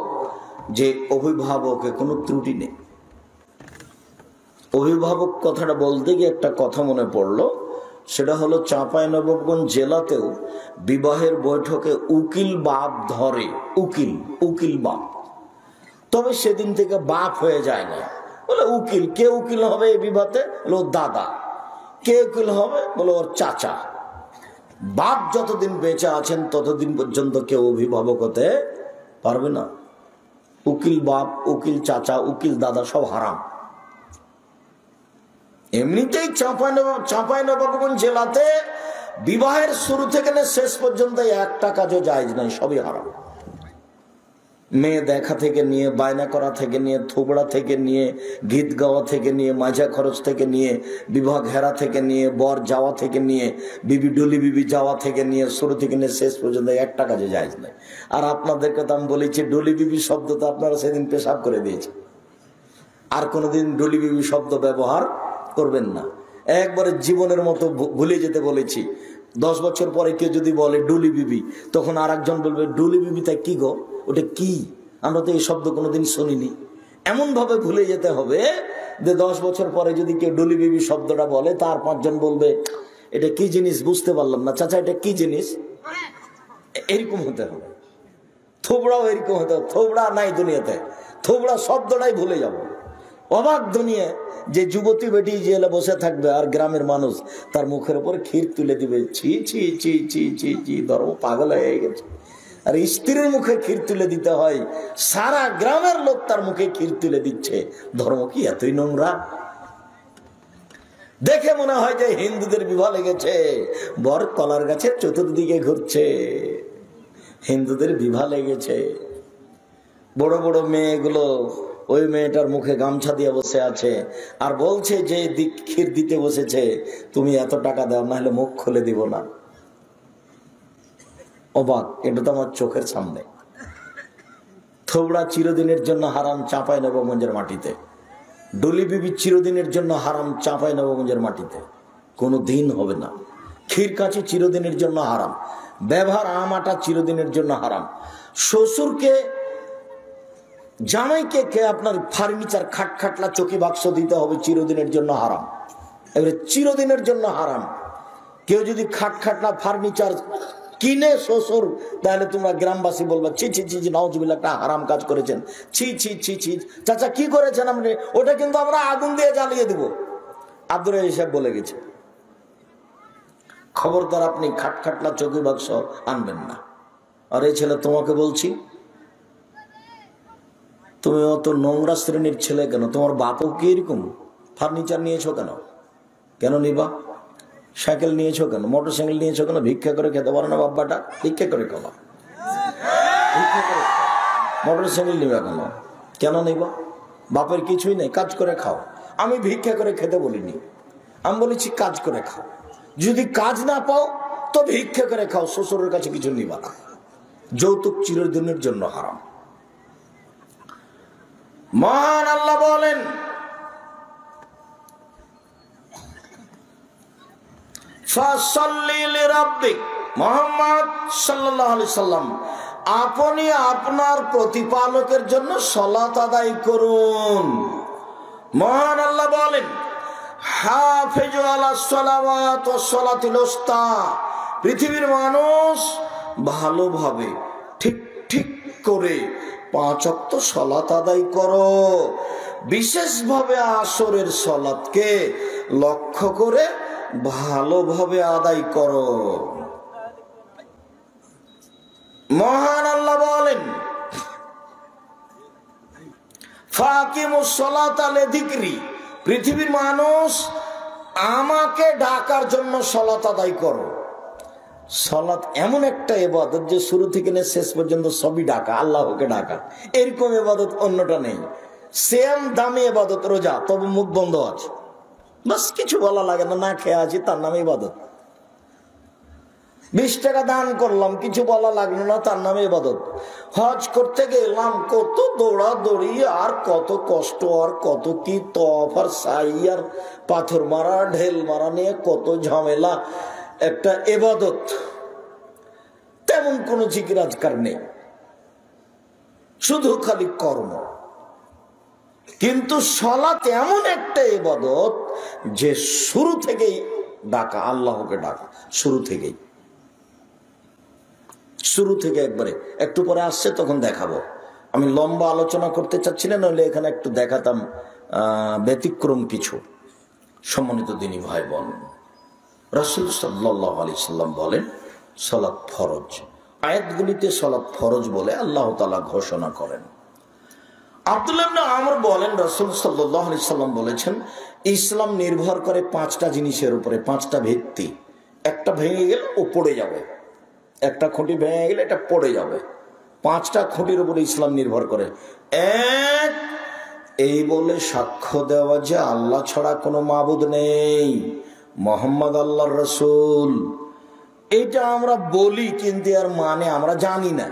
যে অভিভাবকে কোনো ত্রুটি নেই। অভিভাবক কথাটা বলতে গিয়ে একটা কথা মনে পড়লো, সেটা হলো চাঁপাইনবাবগঞ্জ জেলাতেও বিবাহের বৈঠকে উকিল বাপ ধরে, উকিল বাপ, তবে সেদিন থেকে বাপ হয়ে যায় না, বলে উকিল। কে উকিল হবে এই বিবাহে? বলে দাদা। কে উকিল হবে? বলে ওর চাচা। বাপ যতদিন বেঁচে আছেন ততদিন পর্যন্ত কেউ অভিভাবক হতে পারবে না। উকিল বাপ, উকিল চাচা, উকিল দাদা সব হারাম। এমনিতেই চাঁপাইনবাবগঞ্জ জেলাতে বিবাহের শুরু থেকে শেষ পর্যন্ত একটা কাজও জায়েজ নাই, সবই হারাম। মেয়ে দেখা থেকে নিয়ে, বায়না করা থেকে নিয়ে, থোবড়া থেকে নিয়ে, গীত গাওয়া থেকে নিয়ে, মাজা খরচ থেকে নিয়ে, বিবাহ ঘেরা থেকে নিয়ে, বর যাওয়া থেকে নিয়ে, বিবি ডলি বিবি যাওয়া থেকে নিয়ে, শুরু থেকে নিয়ে শেষ পর্যন্ত একটা কাজে জায়েজ নাই। আর আপনাদেরকে তো আমি বলেছি ডলি বিবি শব্দ তো আপনারা সেদিন পেশাব করে দিয়েছে, আর কোনোদিন ডলি বিবি শব্দ ব্যবহার করবেন না। একবারে জীবনের মতো ভুলে যেতে বলেছি। 10 বছর পরে কেউ যদি বলে ডলি বিবি, তখন আর একজন বলবে ডলি বিবি তা কি গো, ওটা কি? আমরা তো এই শব্দ কোনোদিন শুনিনি। এমন ভাবে ভুলে যেতে হবে যে 10 বছর পরে যদি কেউ ডলি বিবি শব্দটা বলে, তার 5 জন বলবে এটা কি জিনিস, বুঝতে পারলাম না চাচা, এটা কি জিনিস। এরকম হতে হবে। থোবড়াও এরকম হতে হবে। থোবড়া নাই দুনিয়াতে, থোবড়া শব্দটাই ভুলে যাব। অবাক দুনিয়া যে যুবতী বেটি জেলে বসে থাকবে আর গ্রামের মানুষ তার মুখের উপর ক্ষীর তুলে দিবে, ছি ছি ছি ছি ছি ছি, ধর্ম পাগল হয়ে গেছে। আর স্ত্রীর মুখে ক্ষীর তুলে দিতে হয়, সারা গ্রামের লোক তার মুখে ক্ষীর তুলে দিচ্ছে। ধর্ম কি এতই নোংরা? দেখে মনে হয় যে হিন্দুদের বিবাহ লেগেছে, বর কলার গাছের চতুর্দিকে ঘুরছে, হিন্দুদের বিবাহ লেগেছে। বড় বড় মেয়েগুলো ওই মেয়েটার মুখে গামছা দিয়ে বসে আছে আর বলছে যে ক্ষীর দিতে বসেছে, তুমি এত টাকা দাও, না হলে মুখ খুলে দিব না। অবাক, এটা তো আমার চোখের সামনে। থোবড়া চিরদিনের জন্য হারাম চাঁপাইনবাবগঞ্জের মাটিতে, ডলি বিবি চিরদিনের জন্য হারাম চাঁপাইনবাবগঞ্জের মাটিতে, কোনো দিন হবে না। ক্ষীর কাঁচি চিরদিনের জন্য হারাম, ব্যবহার আম আটা চিরদিনের জন্য হারাম। শ্বশুরকে জামাইকে কে আপনার ফার্নিচার খাটখাটলা চকি বাক্স দিতে হবে, চিরদিনের জন্য হারাম। এবারে চিরদিনের জন্য হারাম। কেউ যদি খাটখাটলা ফার্নিচার কিনে শ্বশুর, তাহলে তোমরা গ্রামবাসী বলবা ছি ছি ছি ছি, নাউজুবিল্লাহ, একটা হারাম কাজ করেছেন, ছি ছি ছি ছি। চাচা কি করেছেন আপনি? ওটা কিন্তু আমরা আগুন দিয়ে জ্বালিয়ে দেব। আব্দুর সাহেব বলে গেছে, খবরদার আপনি খাটখাটলা চকি বাক্স আনবেন না। আর এই ছেলে তোমাকে বলছি, তুমি অত নোংরা শ্রেণীর ছেলে কেন? তোমার বাপও কি এরকম? ফার্নিচার নিয়েছো কেন? কেন নিবা? সাইকেল নিয়েছো কেন? মোটর সাইকেল নিয়েছো কেন? ভিক্ষা করে খেতে পারো না বাব্বাটা? ভিক্ষা করে খাবা। মোটর সাইকেল নিবা কেন? কেন নিবা? বাপের কিছুই নেই, কাজ করে খাও। আমি ভিক্ষা করে খেতে বলিনি, আমি বলেছি কাজ করে খাও। যদি কাজ না পাও তো ভিক্ষা করে খাও, শ্বশুরের কাছে কিছু নিবা না। যৌতুক চিরদিনের জন্য হারাম। মহান আল্লাহ বলেন, ফাসাল্লি লিরাব্বিক, মুহাম্মদ সাল্লাল্লাহু আলাইহি সাল্লাম, আপনি আপনার প্রতিপালকের জন্য সালাত আদায় করুন। মহান আল্লাহ বলেন, হাফিজু আলাস সালাওয়াত ওয়াস সালাতিল উস্তা, পৃথিবীর মানুষ ভালোভাবে ঠিক ঠিক করে 5 ওয়াক্ত সালাত আদায় করো। বিশেষভাবে আসরের সালাতকে লক্ষ্য করে ভালোভাবে আদায় করো। মহান আল্লাহ বলেন, ফাকিমুস সালাতা লিযিকরি, পৃথিবীর মানুষ আমাকে ডাকার জন্য সালাত আদায় করো। সালাত এমন একটা ইবাদত যে শুরু থেকে নিয়ে শেষ পর্যন্ত সবই ডাকা, আল্লাহকে ডাকা। এরকম ইবাদত অন্যটা নেই। সেম দামি ইবাদত রোজা, তবে মুখ বন্ধ আছে, বাস কিছু বলা লাগে না, না খেয়ে আছি, তার নামে ইবাদত। 20 টাকা দান করলাম, কিছু বলা লাগলো না, তার নামে ইবাদত। হজ করতে গেলাম, কত দৌড়াদৌড়ি আর কত কষ্ট আর কত কি তওয়াফ আর সাই আর পাথর মারা ঢেল মারা নিয়ে কত ঝামেলা, একটা ইবাদত। তেমন কোনো জিকির আজকার নেই, শুধু খালি কর্ম। কিন্তু সালাত এমন একটা ইবাদত যে শুরু থেকেই ডাকা, আল্লাহকে ডাকা, শুরু থেকেই, শুরু থেকে একবারে। একটু পরে আসছে তখন দেখাবো। আমি লম্বা আলোচনা করতে চাচ্ছি না, নইলে এখানে একটু দেখাতাম ব্যতিক্রম কিছু। সম্মানিত দিনী ভাই বোন, রাসূল সাল্লাল্লাহু আলাইহি সাল্লাম বলেন সালাত ফরজ। আয়াতগুলিতে সালাত ফরজ বলে আল্লাহ তাআলা ঘোষণা করেন। আব্দুল্লাহ ইবনে আমর বলেন, রাসূল সাল্লাল্লাহু আলাইহি সাল্লাম বলেছেন, ইসলাম নির্ভর করে 5টা জিনিসের উপরে, 5টা ভিত্তি। একটা ভেঙে গেলে ও পড়ে যাবে, একটা খুঁটি ভেঙে গেলে এটা পড়ে যাবে। 5টা খুঁটির উপরে ইসলাম নির্ভর করে। এক, এই বলে সাক্ষ্য দেওয়া যে আল্লাহ ছাড়া কোনো মাবুদ নেই, মুহাম্মদ আল্লাহর রাসূল। এটা আমরা বলি, কিন্তু এর মানে আমরা জানি না।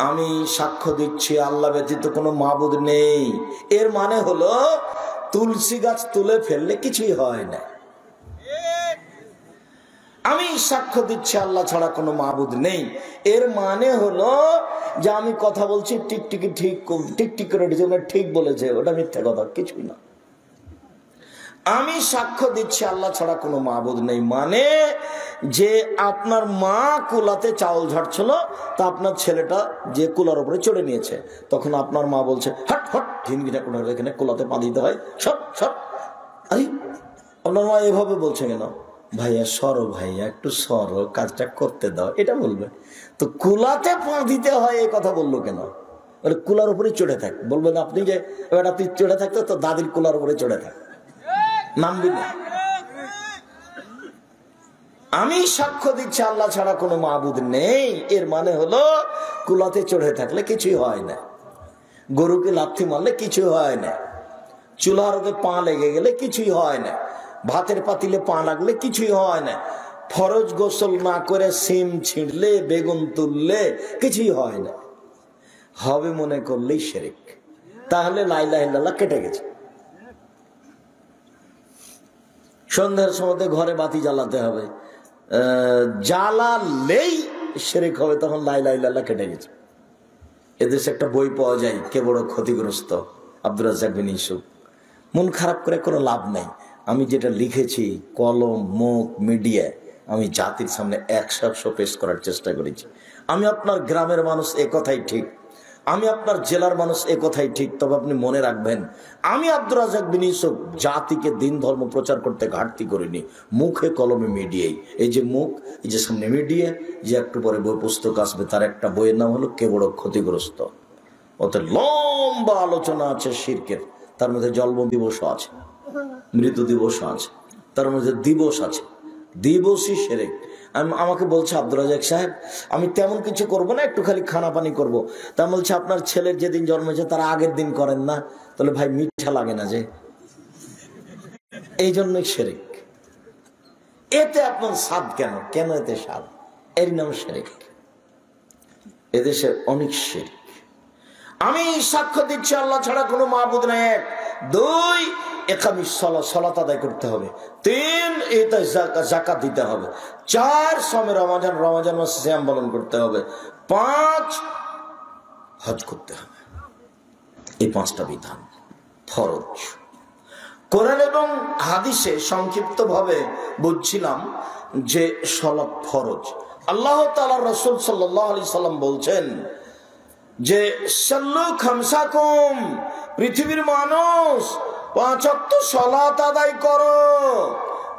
আমি সাক্ষ্য দিচ্ছি আল্লাহ ব্যতীত কোনো মাবুদ নেই, এর মানে হলো তুলসী গাছ তুলে ফেললে কিছুই হয় না। আমি সাক্ষ্য দিচ্ছি আল্লাহ ছাড়া কোনো মাবুদ নেই, এর মানে হলো যে আমি কথা বলছি টিকটিকি টিকটিক করে ঠিক বলেছে, ওটা মিথ্যা কথা, কিছুই না। আমি সাক্ষ্য দিচ্ছি আল্লাহ ছাড়া কোনো মাবুদ নেই মানে যে আপনার মা কুলাতে চাউল ঝাড়ছিল, তা আপনার ছেলেটা যে কুলার উপরে চড়ে নিয়েছে, তখন আপনার মা বলছে হট হট, ঝিনগিটা কোনার এখানে কুলাতে পা দিতে হয়, সব সব। আরে আপনার মা এভাবে বলছে কেন? ভাইয়া সরো, ভাইয়া একটু সরো, কাজটা করতে দাও, এটা বলবে। তো কুলাতে পা দিতে হয় এই কথা বললো কেন? কুলার উপরে চড়ে থাক, বলবেন আপনি যে এবার তুই চড়ে থাকতো তো দাদির কুলার উপরে চড়ে থাক, নামবি না। আমি সাক্ষ্য দিচ্ছি আল্লাহ ছাড়া কোনো মাবুদ নেই, এর মানে হলো কুলাতে চড়ে থাকলে কিছুই হয় না, গরুকে লাথি মারলে কিছু হয় না, চুলার ওকে পা লেগে গেলে কিছুই হয় না, ভাতের পাতিলে পা লাগলে কিছুই হয় না, ফরজ গোসল না করে সিম ছিঁড়লে বেগুন তুললে কিছুই হয় না। হবে মনে করলেই শিরক, তাহলে লা ইলাহা ইল্লাল্লাহ কেটে গেছে। সন্ধ্যার সময় ঘরে বাতি জ্বালাতে হবে, জ্বালালেই শিরক হবে, তখন লা ইলাহা ইল্লাল্লাহ কেটে গেছে। এদেশে একটা বই পাওয়া যায়, কে বড় ক্ষতিগ্রস্ত, আব্দুর রাজ্জাক বিন ইউসুফ। মন খারাপ করে কোনো লাভ নাই। আমি যেটা লিখেছি কলম মুখ মিডিয়া, আমি জাতির সামনে 100 পেশ করার চেষ্টা করেছি। আমি আপনার গ্রামের মানুষ, এ কথাই ঠিক, আমি আপনার জেলার মানুষ, এ কথাই ঠিক। তবে আপনি মনে রাখবেন, আমি আব্দুর রাজ্জাক বিন ইউসুফ জাতিকে দিন ধর্ম প্রচার করতে ঘাটতি করিনি, মুখে কলমে মিডিয়াই। এই যে মুখ, এই যে সামনে মিডিয়া, যে একটু পরে বই পুস্তক আসবে, তার একটা বইয়ের নাম হলো কে বড় ক্ষতিগ্রস্ত। ওতে লম্বা আলোচনা আছে শিরকের, তার মধ্যে জন্ম দিবসও আছে, মৃত্যু দিবসও আছে, তার মধ্যে দিবস আছে, দিবসই শিরক। আমাকে বলছে আব্দুর রাজ্জাক সাহেব, আমি তেমন কিছু করব না, একটু খালি খানা পানি করবো। তা বলছে আপনার ছেলের যেদিন জন্মেছে তার আগের দিন করেন না? তাহলে ভাই মিঠা লাগে না যে, এই জন্যই শিরক। এতে আপনার স্বাদ কেন? কেন এতে স্বাদ? এর নাম শিরক। এদেশে অনেক শিরক। আমি সাক্ষ্য দিচ্ছি আল্লাহ ছাড়া কোনো মাবুদ নেই। 2, একামিস সালাত, সালাত আদায় করতে হবে। 3, এটা যাকাত দিতে হবে। 4, সমে রমজান, রমজান মাসে সিয়াম পালন করতে হবে। 5, হজ করতে হবে। এই 5টা বিধান ফরজ। কোরআন এবং হাদিসে সংক্ষিপ্ত ভাবে বুঝছিলাম যে সালাত ফরজ। আল্লাহ তাআলা রাসূল সাল্লাল্লাহু আলাইহি সাল্লাম বলছেন যে সাল্লু খামসাকুম, পৃথিবীর মানুষ 5 ওয়াক্ত সালাত আদায় করো।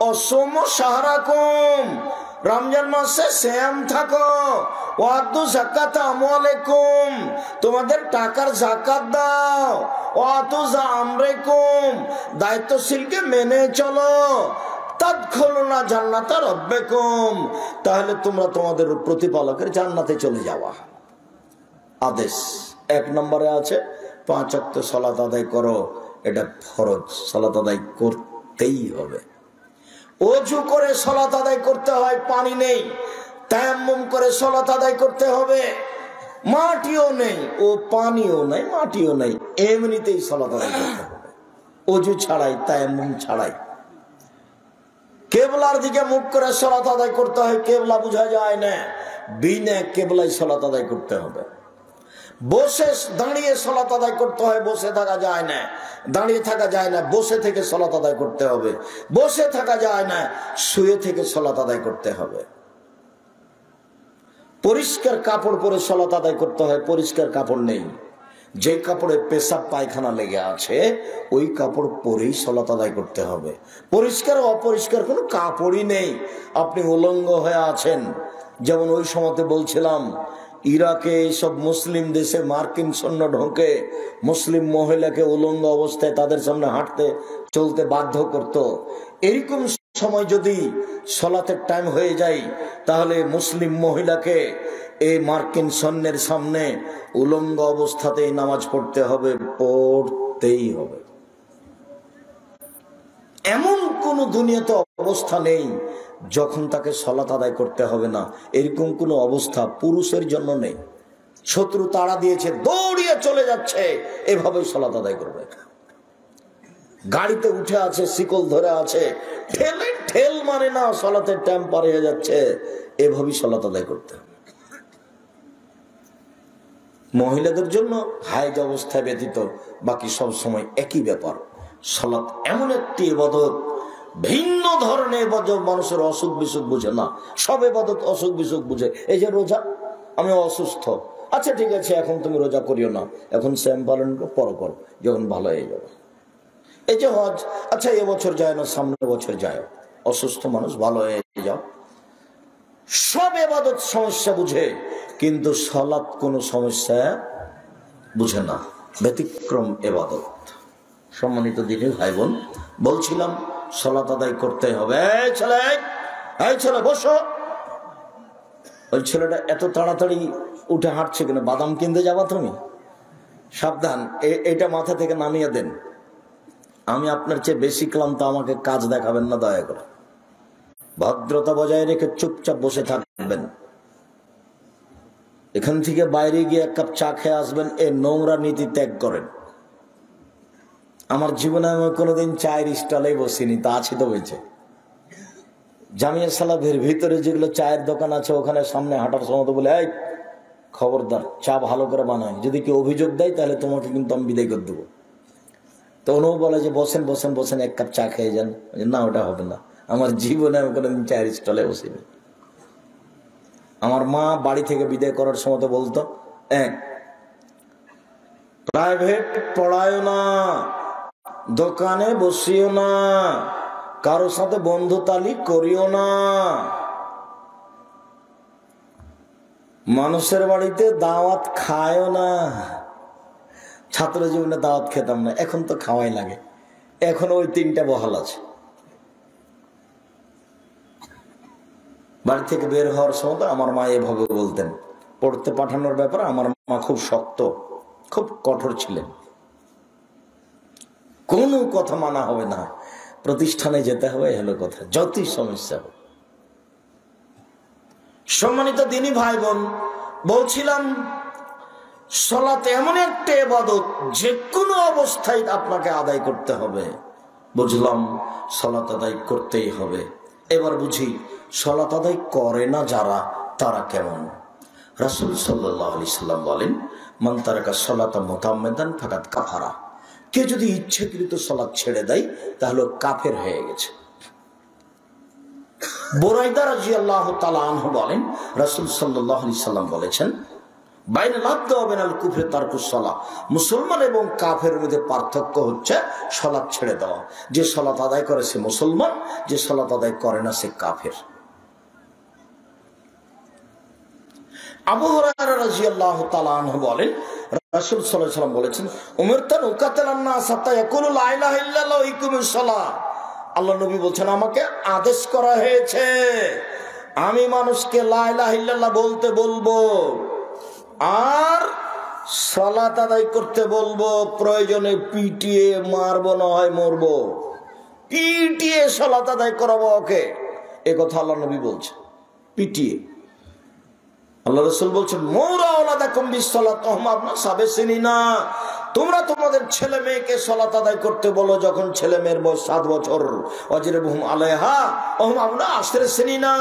অসম শাহরাকুম, রমজান মাসে শ্যাম থাকো, ওয়াদু যাকাত আমওয়ালিকুম, তোমাদের টাকার যাকাত দাও, ওয়াতু আমরিকুম, দায়িত্বশীলকে মেনে চলো, তাদখুলুনা জান্নাতা রাব্বিকুম, তাহলে তোমরা তোমাদের প্রতিপালকের জান্নাতে চলে যাওয়া। আদেশ 1 নম্বরে আছে 5 ওয়াক্ত সালাত আদায় করো, এটা ফরজ, সালাত আদায় করতেই হবে। ওযু করে সালাত আদায় করতে হয়, পানি নেই, তায়াম্মুম করে সালাত আদায় করতে হবে, মাটিও নেই, ও পানিও নাই, মাটিও নাই, এমনিতেই সালাত আদায় করতে হবে, ওযু ছাড়াই, তায়াম্মুম ছাড়াই। কেবলার দিকে মুখ করে সালাত আদায় করতে হয়, কেবলা বোঝা যায় না, বিনা কেবলায় সালাত আদায় করতে হবে। বসে দাঁড়িয়ে সালাত আদায় করতে হয়, বসে থাকা যায় না, দাঁড়িয়ে থাকা যায় না, বসে থেকে সালাত আদায় করতে হবে, বসে থাকা যায় না, শুয়ে থেকে সালাত আদায় করতে হবে। পরিষ্কার কাপড় পরে সালাত আদায় করতে হয়, পরিষ্কার কাপড় নেই, যে কাপড়ে পেশাব পায়খানা লেগে আছে ওই কাপড় পরেই সালাত আদায় করতে হবে। পরিষ্কার অপরিষ্কার কোনো কাপড়ই নেই, আপনি উলঙ্গ হয়ে আছেন। যেমন ওই সময়তে বলছিলাম, ইরাকে এইসব মুসলিম দেশে মার্কিন সৈন্য ঢোকে, মুসলিম মহিলাকে উলঙ্গ অবস্থায় তাদের সামনে হাঁটতে চলতে বাধ্য করত। এরকম সময় যদি সালাতের টাইম হয়ে যায়, তাহলে মুসলিম মহিলাকে এই মার্কিন সৈন্যের সামনে উলঙ্গ অবস্থাতেই নামাজ পড়তে হবে, পড়তেই হবে। এমন কোন দুনিয়াতে অবস্থা নেই যখন তাকে সালাত আদায় করতে হবে না, এরকম কোন অবস্থা পুরুষের জন্য নেই। শত্রু তাড়া দিয়েছে, দৌড়িয়ে চলে যাচ্ছে, এভাবেই সালাত আদায় করবে। গাড়িতে উঠে আছে, শিকল ধরে আছে, ঠেলে ঠেল মানে না, সালাতের টাইম পার হয়ে যাচ্ছে, এভাবেই সালাত আদায় করতে হবে। মহিলাদের জন্য হায়েজ অবস্থায় ব্যতীত বাকি সব সময় একই ব্যাপার। সালাত এমন একটি ইবাদত, ভিন্ন ধরনের ইবাদত, মানুষের অসুখ বিসুখ বুঝে না, সব ইবাদত অসুখ বিসুখ বুঝে। এই যে রোজা, আমি অসুস্থ, আচ্ছা ঠিক আছে এখন তুমি রোজা করিও না, এখন শ্যাম পালন পর করো, যখন ভালো হয়ে যাবে। এই যে হজ, আচ্ছা এবছর যায় না, সামনের বছর যায়, অসুস্থ মানুষ, ভালো হয়ে যাও। সব ইবাদত সমস্যা বুঝে, কিন্তু সালাত কোনো সমস্যা বুঝে না, ব্যতিক্রম ইবাদত। সম্মানিত দিনের ভাই বোন, বলছিলাম সালাত আদায় করতে হবে। এই ছেলে বসো। ওই ছেলেটা এত তাড়াতাড়ি উঠে হাঁটছে কেন? বাদাম কিনতে যাবা তুমি? সাবধান, এটা মাথা থেকে নামিয়ে দেন। আমি আপনার চেয়ে বেশি ক্লান্ত, আমাকে কাজ দেখাবেন না দয়া করে। ভদ্রতা বজায় রেখে চুপচাপ বসে থাকবেন। এখান থেকে বাইরে গিয়ে 1 কাপ চা খেয়ে আসবেন, এই নোংরা নীতি ত্যাগ করেন। আমার জীবনে আমি কোনোদিন চায়ের স্টলে বসিনি, তা আছি তো বেঁচে। জামিয়া সালাফের ভিতরে যেগুলো চায়ের দোকান আছে, ওখানে সামনে হাঁটার সময় তো বলে, এই খবরদার, চা ভালো করে বানায়, যদি কেউ অভিযোগ দেয় তাহলে তোমাকে কিন্তু আমি বিদায় করে দেবো। তো ওনাও বলে যে বসেন বসেন বসেন, 1 কাপ চা খেয়ে যান। না, ওটা হবে না, আমার জীবনে আমি কোনোদিন চায়ের স্টলে বসিনি। আমার মা বাড়ি থেকে বিদায় করার সময় তো বলতো, প্রাইভেট পড়ায় না, দোকানে বসিও না, কারোর সাথে বন্ধুতালি করিও না, মানুষের বাড়িতে দাওয়াত খায়ও না। ছাত্র জীবনে দাওয়াত খেতাম না, এখন তো খাওয়াই লাগে, এখন ওই 3টা বহাল আছে। বাড়ি থেকে বের হওয়ার সময় তো আমার মা এভাবে বলতেন। পড়তে পাঠানোর ব্যাপারে আমার মা খুব শক্ত, খুব কঠোর ছিলেন। কোনো কথা মানা হবে না, প্রতিষ্ঠানে যেতে হবে, হলো কথা, যতই সমস্যা হোক। সম্মানিত দিনী ভাই বোন, বলছিলাম সালাত এমন একটা ইবাদত, যে কোনো অবস্থায় আপনাকে আদায় করতে হবে। বুঝলাম সালাত আদায় করতেই হবে। এবার বুঝি সালাত আদায় করে না যারা, তারা কেমন। রাসূল সাল্লাল্লাহু আলাইহি সাল্লাম বলেন, মান তারাকা সালাতা মুতাআম্মিদান ফাকাদ কাফারা। কে যদি ইচ্ছাকৃত সালাত ছেড়ে দেয় তাহলে কাফের হয়ে গেছে। বুরাইদা রাদিয়াল্লাহু তাআলা আনহু বলেন, রাসূল সাল্লাল্লাহু আলাইহি সাল্লাম বলেছেন, বাইরে লাভ দেওয়া বেনাল কুফরে তারকুস সালাহ, মুসলমান এবং কাফের মধ্যে পার্থক্য হচ্ছে সালাত ছেড়ে দেওয়া। যে সালাত আদায় করে সে মুসলমান, যে সালাত আদায় করে না সে কাফের। আবু হুরায়রা রাদিয়াল্লাহু তাআলা আনহু বলেন, রাসূল সাল্লাল্লাহু আলাইহি ওয়াসাল্লাম বলেছেন, উমিরতু উকাতিলান নাস হাত্তা ইয়াকুলু লা ইলাহা ইল্লাল্লাহ ওয়া ইকুমুস সালাহ। আল্লাহ নবী বলছেন, আমাকে আদেশ করা হয়েছে আমি মানুষকে লা ইলাহা ইল্লাল্লাহ বলতে বলবো আর সালাত আদায় করতে বলবো। প্রয়োজনে পিটিয়ে মারবো, না হয় মরবো, পিটিয়ে সালাত আদায় করাবো ওকে। এ কথা আল্লাহ নবী বলছে, পিটিয়ে। আল্লাহ রাসূল বলছেন, মৌরা ওলাদাকুম বিসসালাত ওয়াহুম আবনাউ সিনিনা, তোমরা তোমাদের ছেলে মেয়েকে সালাত আদায় করতে বলো যখন ছেলে মেয়ের বয়স 7 বছর। ওয়াজরিবহুম আলাইহা ওয়াহুম আবনাউ সিনিনা,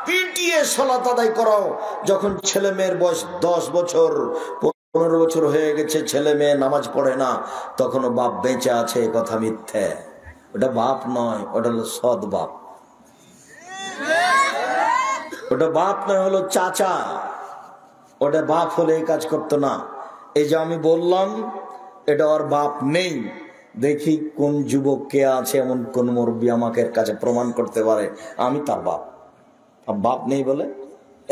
পিটিয়ে সালাত আদায় করাও যখন ছেলে মেয়ের বয়স 10 বছর। 15 বছর হয়ে গেছে, ছেলে মেয়ে নামাজ পড়ে না, তখনও বাপ বেঁচে আছে, এ কথা মিথ্যে। ওটা বাপ নয়, ওটা হলো সৎ বাপ। ওটা বাপ নয়, হলো চাচা। ওটা বাপ হলে এই কাজ করতো না। এই যে আমি বললাম এটা ওর বাপ নেই, দেখি কোন যুবক কে আছে এমন কোন মুরব্বী আমাকে কাছে প্রমাণ করতে পারে আমি তার বাপ। বাপ নেই বলে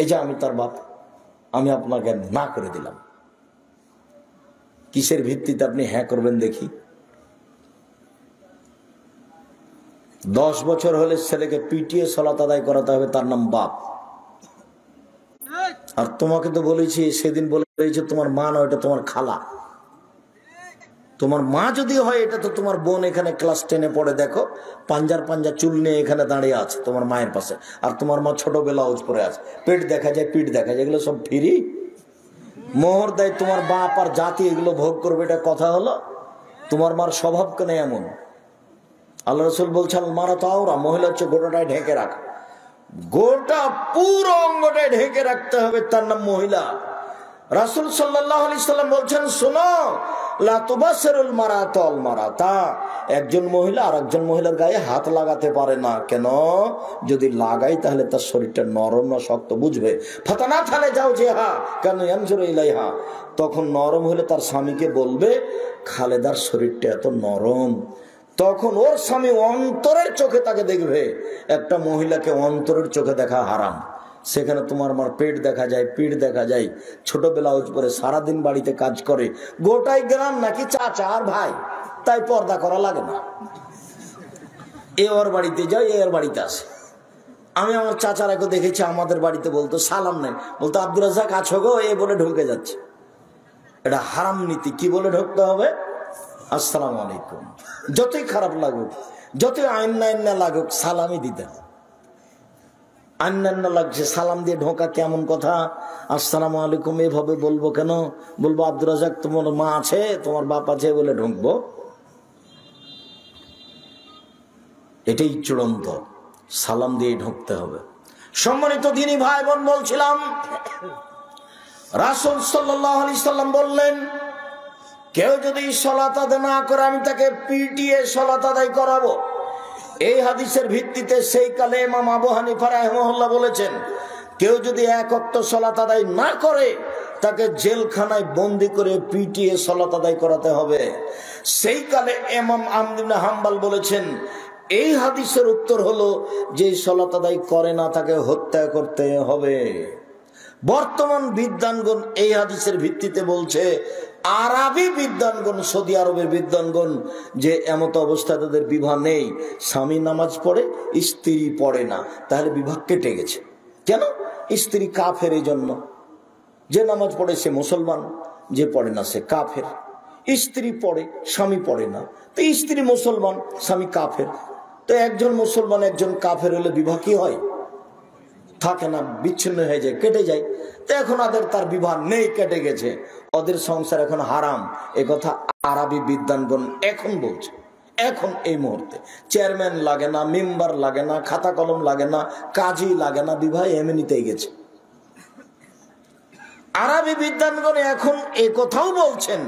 এই যে আমি তার বাপ, আমি আপনাকে না করে দিলাম। কিসের ভিত্তিতে আপনি হ্যাঁ করবেন দেখি? 10 বছর হলে ছেলেকে পিটিয়ে সালাত আদায় করাতে হবে, তার নাম বাপ। আর তোমাকে তো বলেছি সেদিন, বলেছি তোমার মা নয়, এটা তোমার খালা। তোমার মা যদি হয় এটা তো তোমার বোন। এখানে ক্লাস 10-এ পড়ে, দেখো পাঞ্জার চুল নিয়ে এখানে দাঁড়িয়ে আছে তোমার মায়ের পাশে, আর তোমার মা ছোট ব্লাউজ পরে আছে, পেট দেখা যায়, পিঠ দেখা যায়, এগুলো সব ফ্রি। মোহর দেয় তোমার বাপ আর জাতি, এগুলো ভোগ করবে, এটা কথা হলো? তোমার মার স্বভাব কেন এমন? আল্লাহ রাসূল বলছেন, মারা তো আওরা, মহিলা হচ্ছে গোটাটাই ঢেকে রাখা, গোটা পুরো অঙ্গটাই ঢেকে রাখতে হবে, তার নাম মহিলা। রাসূল সাল্লাল্লাহু আলাইহি সাল্লাম বলছেন, শোনো, লা তুবাসসিরুল মারাতাল মারাতা, একজন মহিলা আর একজন মহিলার গায়ে হাত লাগাতে পারে না। কেন? যদি লাগাই তাহলে তার শরীরটা নরম না শক্ত, বুঝবে। ফাতানা থালে যাও জেহা কেন ইয়ানজুরু ইলাইহা, তখন নরম হলে তার স্বামীকে বলবে, খালেদার শরীরটা এত নরম। তখন ওর স্বামী অন্তরের চোখে তাকে দেখবে। একটা মহিলাকে অন্তরের চোখে দেখা হারাম। সেখানে তোমার মার পেট দেখা যায়, পিঠ দেখা যায়, ছোট ব্লাউজ পরে সারাদিন বাড়িতে কাজ করে, গোটাই গ্রাম নাকি চাচা আর ভাই, তাই পর্দা করা লাগে না। এ ওর বাড়িতে যায়, এ ওর বাড়িতে আসে। আমি আমার চাচারাকে দেখেছি আমাদের বাড়িতে বলতো সালাম নেই, বলতো আব্দুর রাজ্জাক আছো গো, এ বলে ঢুকে যাচ্ছে। এটা হারাম নীতি। কি বলে ঢুকতে হবে? আসসালামু আলাইকুম। যতই খারাপ লাগুক, যতই আইন্না লাগুক, সালামই দিতে হবে। আন্নান্না লাগছে, সালাম দিয়ে ঢোকা কেমন কথা? আসসালামু আলাইকুম এভাবে বলবো কেন? বলবো আব্দুর রাজ্জাক তোমার মা আছে, তোমার বাপ আছে বলে ঢুকবো? এটাই চূড়ান্ত, সালাম দিয়ে ঢুকতে হবে। সম্মানিত দিনী ভাই বোন, বলছিলাম রাসূল সাল্লাল্লাহু আলাইহি সাল্লাম বললেন, কেউ যদি সালাত আদায় না করে আমি তাকে পিটিয়ে সালাত আদায় করাবো। এই হাদিসের ভিত্তিতে সেই কালে ইমাম আবু হানিফা রাহিমাহুল্লাহ বলেছেন, কেউ যদি 1 ওয়াক্ত সালাত আদায় না করে তাকে জেলখানায় বন্দি করে পিটিয়ে সালাত আদায় করাতে হবে। সেই কালে ইমাম আহমদ ইবনে হাম্বল বলেছেন, এই হাদিসের উত্তর হলো যে সালাত আদায় করে না তাকে হত্যা করতে হবে। বর্তমান বিদ্বানগণ এই হাদিসের ভিত্তিতে বলছে, আরবি বিদ্বানগণ, সৌদি আরবের বিদ্বানগণ, যে এমত অবস্থায় তাদের বিবাহ নেই। স্বামী নামাজ পড়ে, স্ত্রী পড়ে না, তাহলে বিবাহ কেটে গেছে। কেন? স্ত্রী কাফের, এই জন্য। যে নামাজ পড়ে সে মুসলমান, যে পড়ে না সে কাফের। স্ত্রী পড়ে, স্বামী পড়ে না, তো স্ত্রী মুসলমান, স্বামী কাফের। তো একজন মুসলমান একজন কাফের হলে বিবাহ কি হয়? থাকে না, বিচ্ছিন্ন হয়ে যায়, কেটে যায়। তো এখন তার বিবাহ নেই, কেটে গেছে, ওদের সংসার এখন হারাম। এ কথা আরবি বিদ্বানগণ এখন বলছে। এখন এই মুহূর্তে চেয়ারম্যান লাগে না, মেম্বার লাগে না, খাতা কলম লাগে না, কাজী লাগে না, বিবাহ এমনিতেই গেছে। আরবি বিদ্বানগণ এখন এই কথাও বলছেন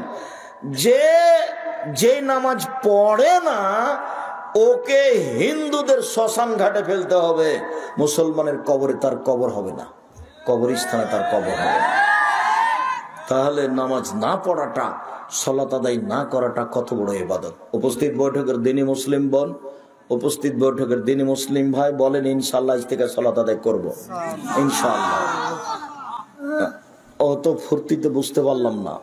যে নামাজ পড়ে না ওকে হিন্দুদের শ্মশান ঘাটে ফেলতে হবে, মুসলমানের কবরে তার কবর হবে না, কবরস্থানে তার কবর হবে না। তাহলে নামাজ না পড়াটা, সালাত আদায় না করাটা কত বড় ইবাদত। উপস্থিত বৈঠকের দিনী মুসলিম বোন, উপস্থিত বৈঠকের দিনী মুসলিম ভাই বলেন ইনশাআল্লাহ আজ থেকে সালাত আদায় করব ইনশাআল্লাহ। অত ফুর্তিতে বুঝতে পারলাম না।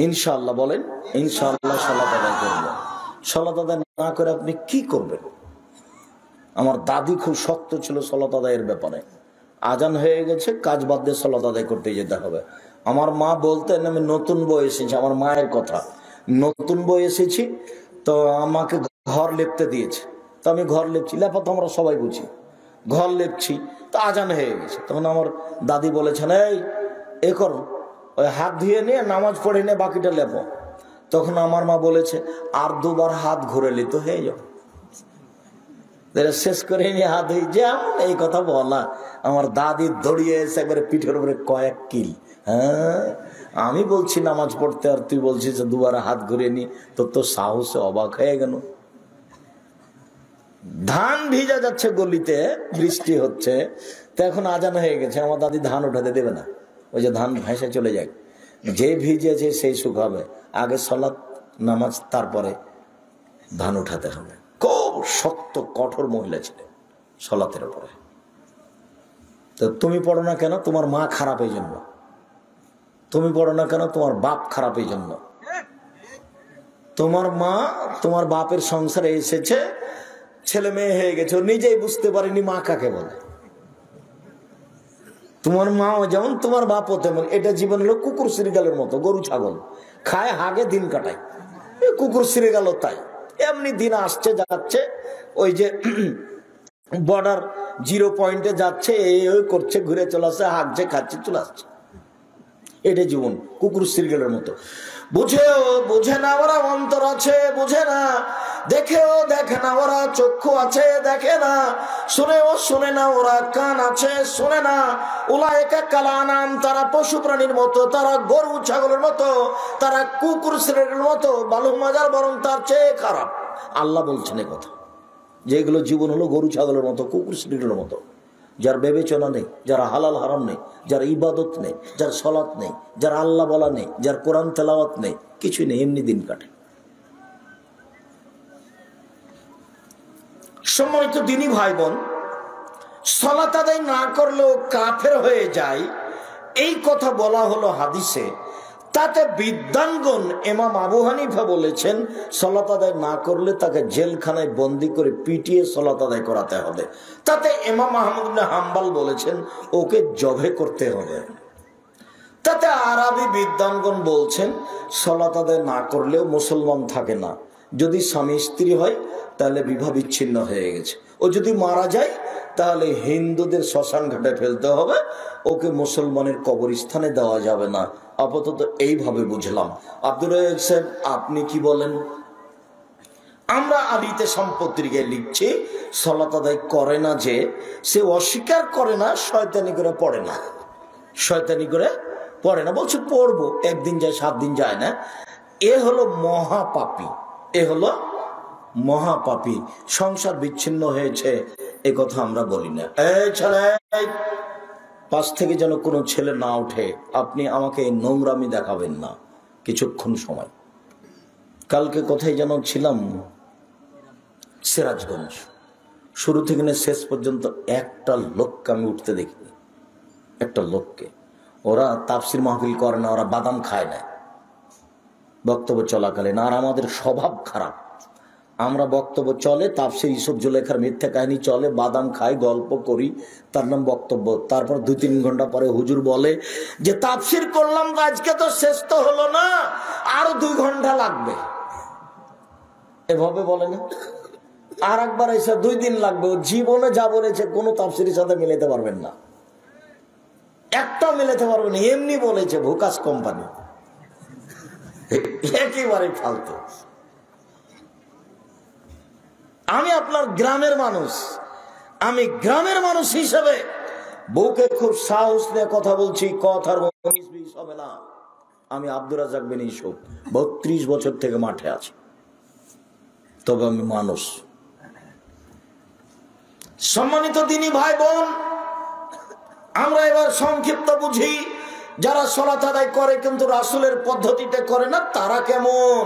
ইনশাআল্লাহ বলেন, ইনশাআল্লাহ সালাত আদায় করব। সালাত আদায় না করে আপনি কি করবেন? আমার দাদি খুব শক্ত ছিল সালাত আদায়ের ব্যাপারে। আজান হয়ে গেছে, কাজ বাদ দিয়ে সালাত আদায় করতে যেতে হবে। আমার মা বলতেন, আমি নতুন বই এসেছি, আমার মায়ের কথা, নতুন বই এসেছি তো আমাকে ঘর লেপতে দিয়েছে, তো আমি ঘর লেপছি, লেপা তো আমরা সবাই বুঝি, ঘর লেপছি, তো আজান হয়ে গেছে। তখন আমার দাদি বলেছেন, এই করো, ওই হাত ধুয়ে নিয়ে নামাজ পড়ে নিয়ে বাকিটা লেপো। তখন আমার মা বলেছে, আর দুবার হাত ঘুরে নিত হয়ে যাও, শেষ করে নিয়ে হাত ধুই যেমন। এই কথা বলা, আমার দাদি দড়িয়ে এসে একবারে পিঠের উপরে কয়েক কিল। হ্যাঁ, আমি বলছি নামাজ পড়তে আর তুই বলছিস যে দুবার হাত ঘুরিয়ে নি, তোর তো সাহসে অবাক হয়ে গেল। ধান ভিজা যাচ্ছে গলিতে, বৃষ্টি হচ্ছে, তো এখন আজান হয়ে গেছে, আমার দাদি ধান উঠাতে দেবে না, ওই যে ধান ভেসে চলে যায়, যে ভিজেছে সেই শুকাবে, আগে সালাত নামাজ তারপরে ধান উঠাতে হবে। খুব শক্ত কঠোর মহিলা ছিলেন সালাতের উপরে। তো তুমি পড়ো না কেন? তোমার মা খারাপ এই জন্য। তুমি পড়ো না কেন? তোমার বাপ খারাপ এই জন্য। তোমার মা তোমার বাপের সংসারে এসেছে, ছেলে মেয়ে হয়ে গেছে, নিজেই বুঝতে পারেনি মা কাকে বলে। তোমার মাও যেমন তোমার বাপও তেমন। এটা জীবন হলো কুকুর শ্রীগালের মতো, গরু ছাগল খায় হাগে দিন কাটায়, কুকুর শ্রীগালও তাই। এমনি দিন আসছে যাচ্ছে, ওই যে বর্ডার 0 পয়েন্টে যাচ্ছে, এই করছে, ঘুরে চলে আসছে, হাঁকছে, খাচ্ছে, চলে আসছে। এটা জীবন কুকুর শ্রীগালের মতো। বুঝেও বুঝে না ওরা, অন্তর আছে বুঝে না, দেখেও দেখে না ওরা, চক্ষু আছে দেখে না, শুনেও শুনে না ওরা, কান আছে শুনে না। উলায়েকা কাল আনাম, তারা পশু প্রাণীর মতো, তারা গরু ছাগলের মতো, তারা কুকুর শ্রেণীর মতো, বালু মাজার বরং তার চেয়ে খারাপ। আল্লাহ বলছেন এ কথা, যেগুলো জীবন হলো গরু ছাগলের মতো, কুকুর শ্রেণীর মতো, যার বিবেচনা নেই, যার হালাল হারাম নেই, যার ইবাদত নেই, যার সালাত নেই, যার আল্লাহ বলা নেই, যার কোরআন তেলাওয়াত নেই, কিছুই নেই, এমনি দিন কাটে। সম্মানিত দিনী ভাই বোন, সালাত আদায় না করলেও কাফের হয়ে যায়, এই কথা বলা হলো হাদিসে। তাতে বিদ্বানগণ ইমাম আবু হানিফা বলেছেন সালাত আদায় না করলে তাকে জেলখানায় বন্দি করে পিটিয়ে সালাত আদায় করাতে হবে। তাতে ইমাম আহমদ ইবনে হাম্বল বলেছেন ওকে জবে করতে হবে। তাতে আরবি বিদ্বানগণ বলছেন সালাত আদায় না করলেও মুসলমান থাকে না। যদি স্বামী স্ত্রী হয় তাহলে বিবাহ বিচ্ছিন্ন হয়ে গেছে। ও যদি মারা যায় তাহলে হিন্দুদের শ্মশান ঘাটে ফেলতে হবে, ওকে মুসলমানের কবরস্থানে দেওয়া যাবে না। আপাতত এইভাবে বুঝলাম। আব্দুর রাজ্জাক সাহেব, আপনি কি বলেন? আমরা আলিতে সম্পত্তিকে লিখছি সালাত আদায় করে না, যে সে অস্বীকার করে না, শয়তানি করে পড়ে না, শয়তানি করে পড়ে না, বলছে পড়বো, একদিন যায় 7 দিন যায় না। এ হলো মহাপাপী, এ হলো মহাপাপী। সংসার বিচ্ছিন্ন হয়েছে এ কথা আমরা বলি না। এই ছেলে, পাশ থেকে যেন কোনো ছেলে না ওঠে, আপনি আমাকে এই নোংরামি দেখাবেন না কিছুক্ষণ সময়। কালকে কোথায় যেন ছিলাম, সিরাজগঞ্জ, শুরু থেকে শেষ পর্যন্ত একটা লোককে আমি উঠতে দেখিনি, একটা লোককে। ওরা তাফসির মাহফিল করে না, ওরা বাদাম খায় না বক্তব্য চলাকালীন। আর আমাদের স্বভাব খারাপ, আমরা বক্তব্য চলে, তাফসির ইসুফ জুলেখার মিথ্যা কাহিনী চলে, বাদাম খাই, গল্প করি, তার নাম বক্তব্য। তারপর 2-3 ঘন্টা পরে হুজুর বলে যে তাফসির করলাম, আজকে তো শেষ তো হলো না, আরো 2 ঘন্টা লাগবে, এভাবে বলে না। আর একবার এসে 2 দিন লাগবে। জীবনে যা বলেছে কোনো তাফসিরের সাথে মিলাতে পারবেন না, একটা মিলাতে পারবেন না। এমনি বলেছে, ভোকাস কোম্পানি, একেবারে ফালতু। আমি আপনার গ্রামের মানুষ, আমি গ্রামের মানুষ হিসেবে বউকে খুব সাহস নিয়ে কথা বলছি, কথার হবে না। আমি আব্দুর রাজ্জাক বিন ইউসুফ, 32 বছর থেকে মাঠে আছি, তবে আমি মানুষ। সম্মানিত দিনী ভাই বোন, আমরা এবার সংক্ষিপ্ত বুঝি। যারা সালাত আদায় করে কিন্তু রাসূলের পদ্ধতিতে করে না তারা কেমন?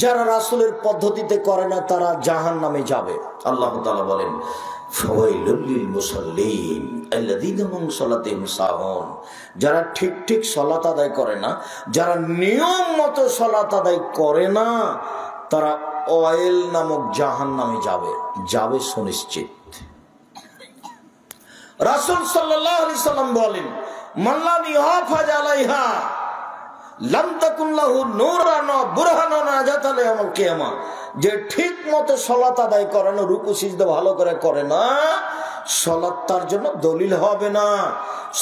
যারা রাসূলের পদ্ধতিতে করে না তারা জাহান্নামে যাবে। আল্লাহ তাআলা বলেন ফাওয়াইলুল লিল মুসাল্লিন আল্লাযীনা হুম সালাতিহিম সাহুন। যারা ঠিক ঠিক সালাত আদায় করে না, যারা নিয়ম মতো সালাত আদায় করে না, তারা ওয়াইল নামক জাহান্নামে যাবে সুনিশ্চিত। রাসূল সাল্লাল্লাহু আলাইহি সাল্লাম বলেন মান লাম ইহাফাজ আলাইহা লাম তাকুন লাহু নূরান ওয়া বুরহানুন আজাত ইয়াউমুল কিয়ামা। যে ঠিক মতো সালাত আদায় করে না, রুকু সিজদা ভালো করে না, সালাত তার জন্য দলিল হবে না,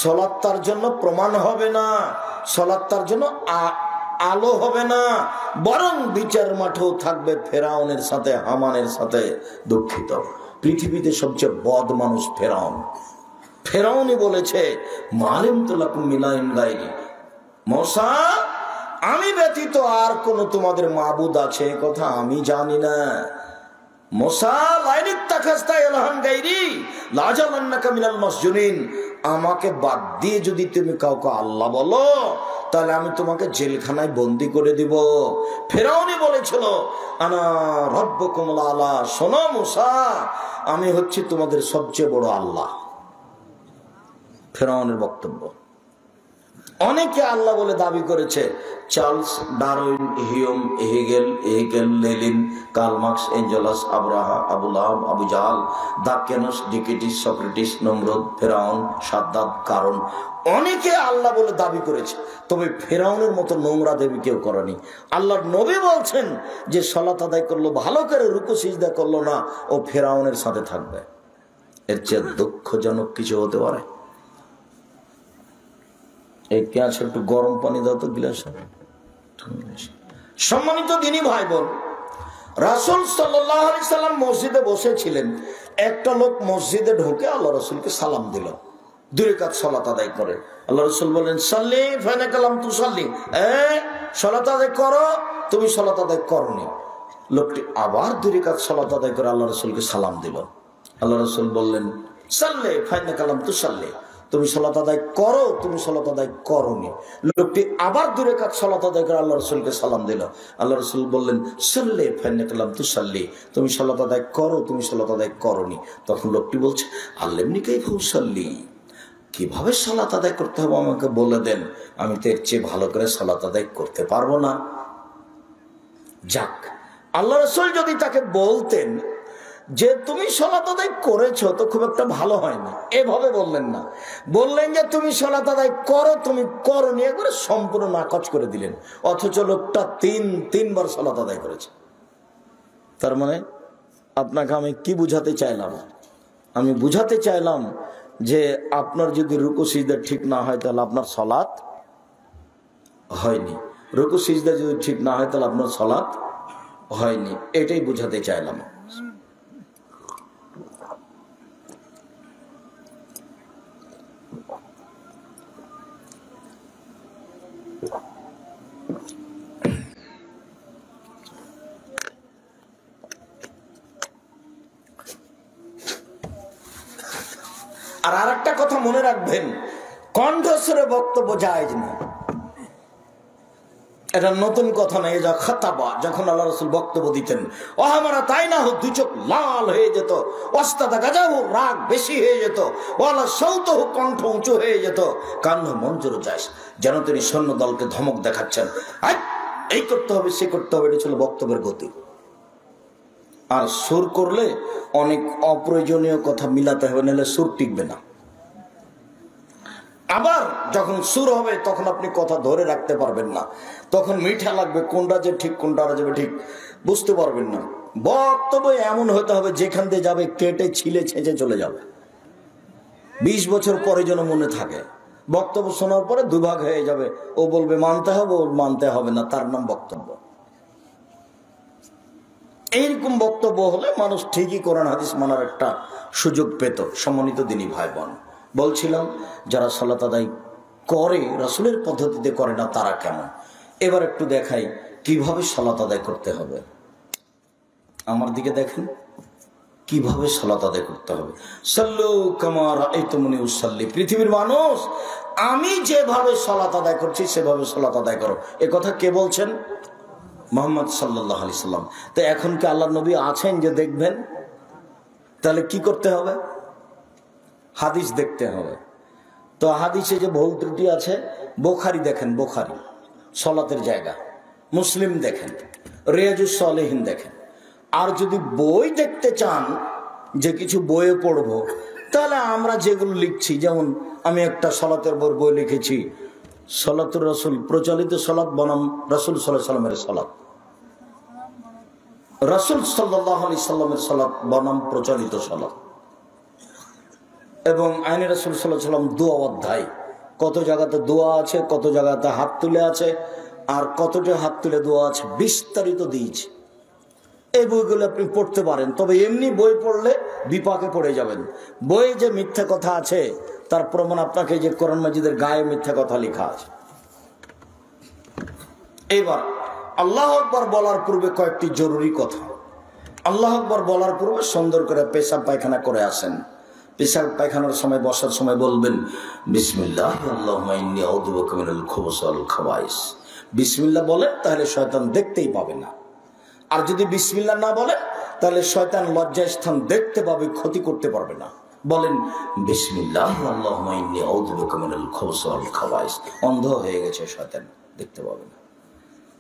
সালাত তার জন্য প্রমাণ হবে না, সালাত তার জন্য আলো হবে না, বরং বিচার মাঠেও থাকবে ফেরাউনের সাথে, হামানের সাথে। দুঃখিত, পৃথিবীতে সবচেয়ে বদ মানুষ ফেরাউন। ফেরাউনই বলেছে মালিম তুলাকুম মিলাইন গায়রি, মুসা আমি ব্যতীত আর কোন তোমাদের মাবুদ আছে কথা আমি জানি না। মুসা লাইনিত তাখাস্তা ইলাহান গায়রি লাজালান্নাকা মিনাল মাসজুনিন, আমাকে বাদ দিয়ে যদি তুমি কাউকে আল্লাহ বলো তাহলে আমি তোমাকে জেলখানায় বন্দি করে দিব। ফেরাউনই বলেছিল আনা রব্বুকুমুল আলা, শোনো মুসা আমি হচ্ছি তোমাদের সবচেয়ে বড় আল্লাহ। ফেরাউনের বক্তব্য। অনেকে আল্লাহ বলে দাবি করেছে, Charles Darwin, Hume, Hegel, Lenin, Karl Marx, Engels, Abraha, Abu Lahab, Abu Jahal, দাক্যানাস, ডিকেটিস, সক্রেটিস, নমরুদ, ফেরাউন, সাদ্দাত, কারণ অনেকে আল্লাহ বলে দাবি করেছে, তবে ফেরাউনের মতো নোংরা দেবী কেউ করেনি। আল্লাহর নবী বলছেন যে সালাত আদায় করলো, ভালো করে রুকু সিজদা করলো না, ও ফেরাউনের সাথে থাকবে। এর চেয়ে দুঃখজনক কিছু হতে পারে? এই গ্যাস একটু গরম পানি দাও তো গ্লাস। সম্মানিত দিনী ভাই বোন, রাসূল সাল্লাল্লাহু আলাইহি সাল্লাম মসজিদে বসেছিলেন। একটা লোক মসজিদে ঢোকে আল্লাহ রাসূলকে সালাম দিল, 2 রাকাত সালাত আদায় করে। আল্লাহ রাসূল বলেন সাল্লি ফাইনাকা লাম তুসাল্লি, সালাত আদায় করো, তুমি সালাত আদায় করনি। লোকটি আবার 2 রাকাত সালাত আদায় করে আল্লাহ রাসূলকে সালাম দিল। আল্লাহ রাসূল বললেন সাল্লি ফাইনাকা লাম তুসাল্লি, তুমি সালাত আদায় করো, তুমি সালাত আদায় করনি। লোকটি আবার 2 রাকাত সালাত আদায় করে আল্লাহ রাসূলকে সালাম দিল। আল্লাহ রাসূল বললেন সাল্লি ফাইনাকা লাম তুসাল্লি, তুমি সালাত আদায় করো, তুমি সালাত আদায় করনি। তখন লোকটি বলছে আল্লিমনি কাইফা উসাল্লি, কিভাবে সালাত আদায় করতে হবে আমাকে বলে দেন, আমি তো এর চেয়ে ভালো করে সালাত আদায় করতে পারবো না। যাক, আল্লাহ রাসূল যদি তাকে বলতেন যে তুমি সালাত আদায় করেছো তো খুব একটা ভালো হয়নি, এভাবে বললেন না, বললেন যে তুমি সালাত আদায় করো, তুমি করনি, একবারে সম্পূর্ণ নাকচ করে দিলেন। অথচ লোকটা তিনবার সালাত আদায় করেছে। তার মানে আপনাকে আমি কি বুঝাতে চাইলাম? আমি বুঝাতে চাইলাম যে আপনার যদি রুকু সিজদা ঠিক না হয় তাহলে আপনার সালাত হয়নি, রুকু সিজদা যদি ঠিক না হয় তাহলে আপনার সালাত হয়নি, এটাই বুঝাতে চাইলাম। আর আরেকটা কথা মনে রাখবেন, কণ্ঠস্বরে বক্তব্য জায়েজ না। এটা নতুন কথা না, যা খাতাবা, যখন আল্লাহ রাসূল বক্তব্য দিতেন, ও আমরা তাই না হো, 2 চোখ লাল হয়ে যেত, ওয়াস্তাদা গাজাহু, রাগ বেশি হয়ে যেত, ওয়ালা সাউতুহু, কণ্ঠ উঁচু হয়ে যেত, কান্না মঞ্জুর যায়, যেন তিনি সৈন্য দলকে ধমক দেখাচ্ছেন, এই করতে হবে, সে করতে হবে। এটা ছিল বক্তব্যের গতি। আর সুর করলে অনেক অপ্রয়োজনীয় কথা মিলাতে হবে, নাহলে সুর টিকবে না। আবার যখন সুর হবে তখন আপনি কথা ধরে রাখতে পারবেন না, তখন মিঠা লাগবে, কোনটা যে ঠিক কোনটা যাবে ঠিক বুঝতে পারবেন না। বক্তব্য এমন হতে হবে যেখান দিয়ে যাবে কেটে ছিলে ছেঁচে চলে যাবে, 20 বছর পরে যেন মনে থাকে। বক্তব্য শোনার পরে দুভাগ হয়ে যাবে, ও বলবে মানতে হবে, ও মানতে হবে না, তার নাম বক্তব্য। এইরকম বক্তব্য হলে মানুষ ঠিকই কোরআন হাদিস মানার একটা সুযোগ পেত। সম্মানিত দিনী ভাই বোন, বলছিলাম যারা সালাত আদায় করে রাসূলের পদ্ধতিতে করে না তারা কেমন। এবার একটু দেখাই কিভাবে সালাত আদায় করতে হবে। আমার দিকে দেখেন কিভাবে সালাত আদায় করতে হবে। সাল্লু কামা রাআইতুমুনি উসাল্লি। পৃথিবীর মানুষ আমি যেভাবে সালাত আদায় করছি সেভাবে সালাত আদায় করো। এ কথা কে বলছেন? মুহাম্মদ সাল্লাল্লাহু আলাইহি সাল্লাম। তো এখন কি আল্লাহর নবী আছেন যে দেখবেন? তাহলে কি করতে হবে? হাদিস দেখতে হবে। তো হাদিসে যে ভুল ত্রুটি আছে, বুখারী দেখেন, বুখারী সালাতের জায়গা, মুসলিম দেখেন, রিয়াজুস সালিহিন দেখেন। আর যদি বই দেখতে চান যে কিছু বইয়ে পড়বো, তাহলে আমরা যেগুলো লিখছি, যেমন আমি একটা সালাতের বই লিখেছি, সালাতুর রাসূল, প্রচলিত সালাত বনাম রাসূল সাল্লাল্লাহু আলাইহি সাল্লামের সালাত, রাসূল সাল্লাল্লাহু আলাইহি সাল্লামের সালাত বনাম প্রচলিত সালাত, এবং আইনে রাসূল সাল্লাল্লাহু আলাইহি সাল্লাম দোয়া অধ্যায়, কত জায়গাতে দোয়া আছে, কত জায়গাতে হাত তুলে আছে, আর কতটা হাত তুলে দোয়া আছে, বিস্তারিত দিয়েছে। এই বইগুলো আপনি পড়তে পারেন। তবে এমনি বই পড়লে বিপাকে পড়ে যাবেন। বইয়ে যে মিথ্যা কথা আছে তার প্রমাণ আপনাকে যে কোরআন মাজিদের গায়ে মিথ্যা কথা লেখা আছে। এবার আল্লাহু আকবার বলার পূর্বে কয়েকটি জরুরি কথা। আল্লাহু আকবার বলার পূর্বে সুন্দর করে পেশাব পায়খানা করে আসেন। পেশাব পায়খানার সময়, বসার সময় বলবেন বিসমিল্লাহ আল্লাহুম্মা ইন্নী আউযু বিকা মিনাল খুবুসি ওয়াল খাবাইস। বিসমিল্লাহ বলেন, তাহলে শয়তান দেখতেই পাবে না। আর যদি বিসমিল্লাহ না বলেন, তাহলে শয়তান লজ্জায় স্থান দেখতে পাবে, ক্ষতি করতে পারবে না। বলেন বিসমিল্লাহ আল্লাহুম্মা ইন্নী আউযু বিকা মিনাল খুবুসি ওয়াল খাবাইস। অন্ধ হয়ে গেছে, শয়তান দেখতে পাবে না।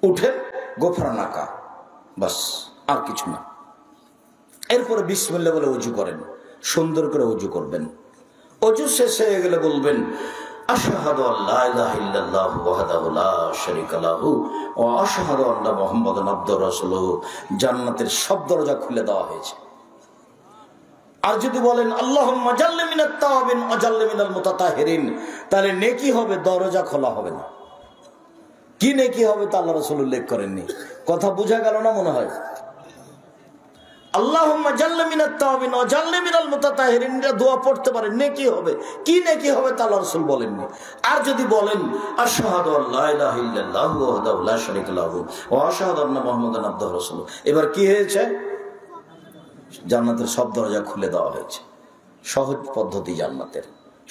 উঠেন, গোফরানাকা, বাস, আর কিছু না। এরপরে বিসমিল্লাহ বলে ওযু করেন, সুন্দর করে ওযু করবেন। ওযু শেষ হয়ে গেলে বলবেন আশহাদু আল্লা ইলাহা ইল্লাল্লাহু ওয়াহদাহু লা শারীকা লাহু ওয়া আশহাদু আন্না মুহাম্মাদান আবদুহু ওয়া রাসূলুহু। জান্নাতের সব দরজা খুলে দেওয়া হয়েছে। আর যদি বলেন আল্লাহুম্মা জাল্লি মিনাত তাওয়াবিন ওয়া জাল্লি মিনাল মুতাতাহিরিন, তাহলে নেকি হবে, দরজা খোলা হবে না। কি নেকি হবে তা আল্লাহ রাসূল উল্লেখ করেননি। কথা বোঝা গেল না মনে হয়? আল্লাহুম্মা জাল্লি মিনাত তাওয়াবিন ওয়া জাল্লি মিনাল মুতাতাহিরিন দোয়া পড়তে পারেন, নেকি হবে। কি নেকি হবে তা আল্লাহ রাসূল বলেননি। আর যদি বলেন আশহাদু আল্লা ইলাহা ইল্লাল্লাহু ওয়াহদাহু লা শারীকা লাহু ওয়া আশহাদু আন্না মুহাম্মাদান আবদুহু ওয়া রাসূলুহু, এবার কি হয়েছে? জান্নাতের সব দরজা খুলে দেওয়া হয়েছে। সহজ পদ্ধতি জান্নাতের।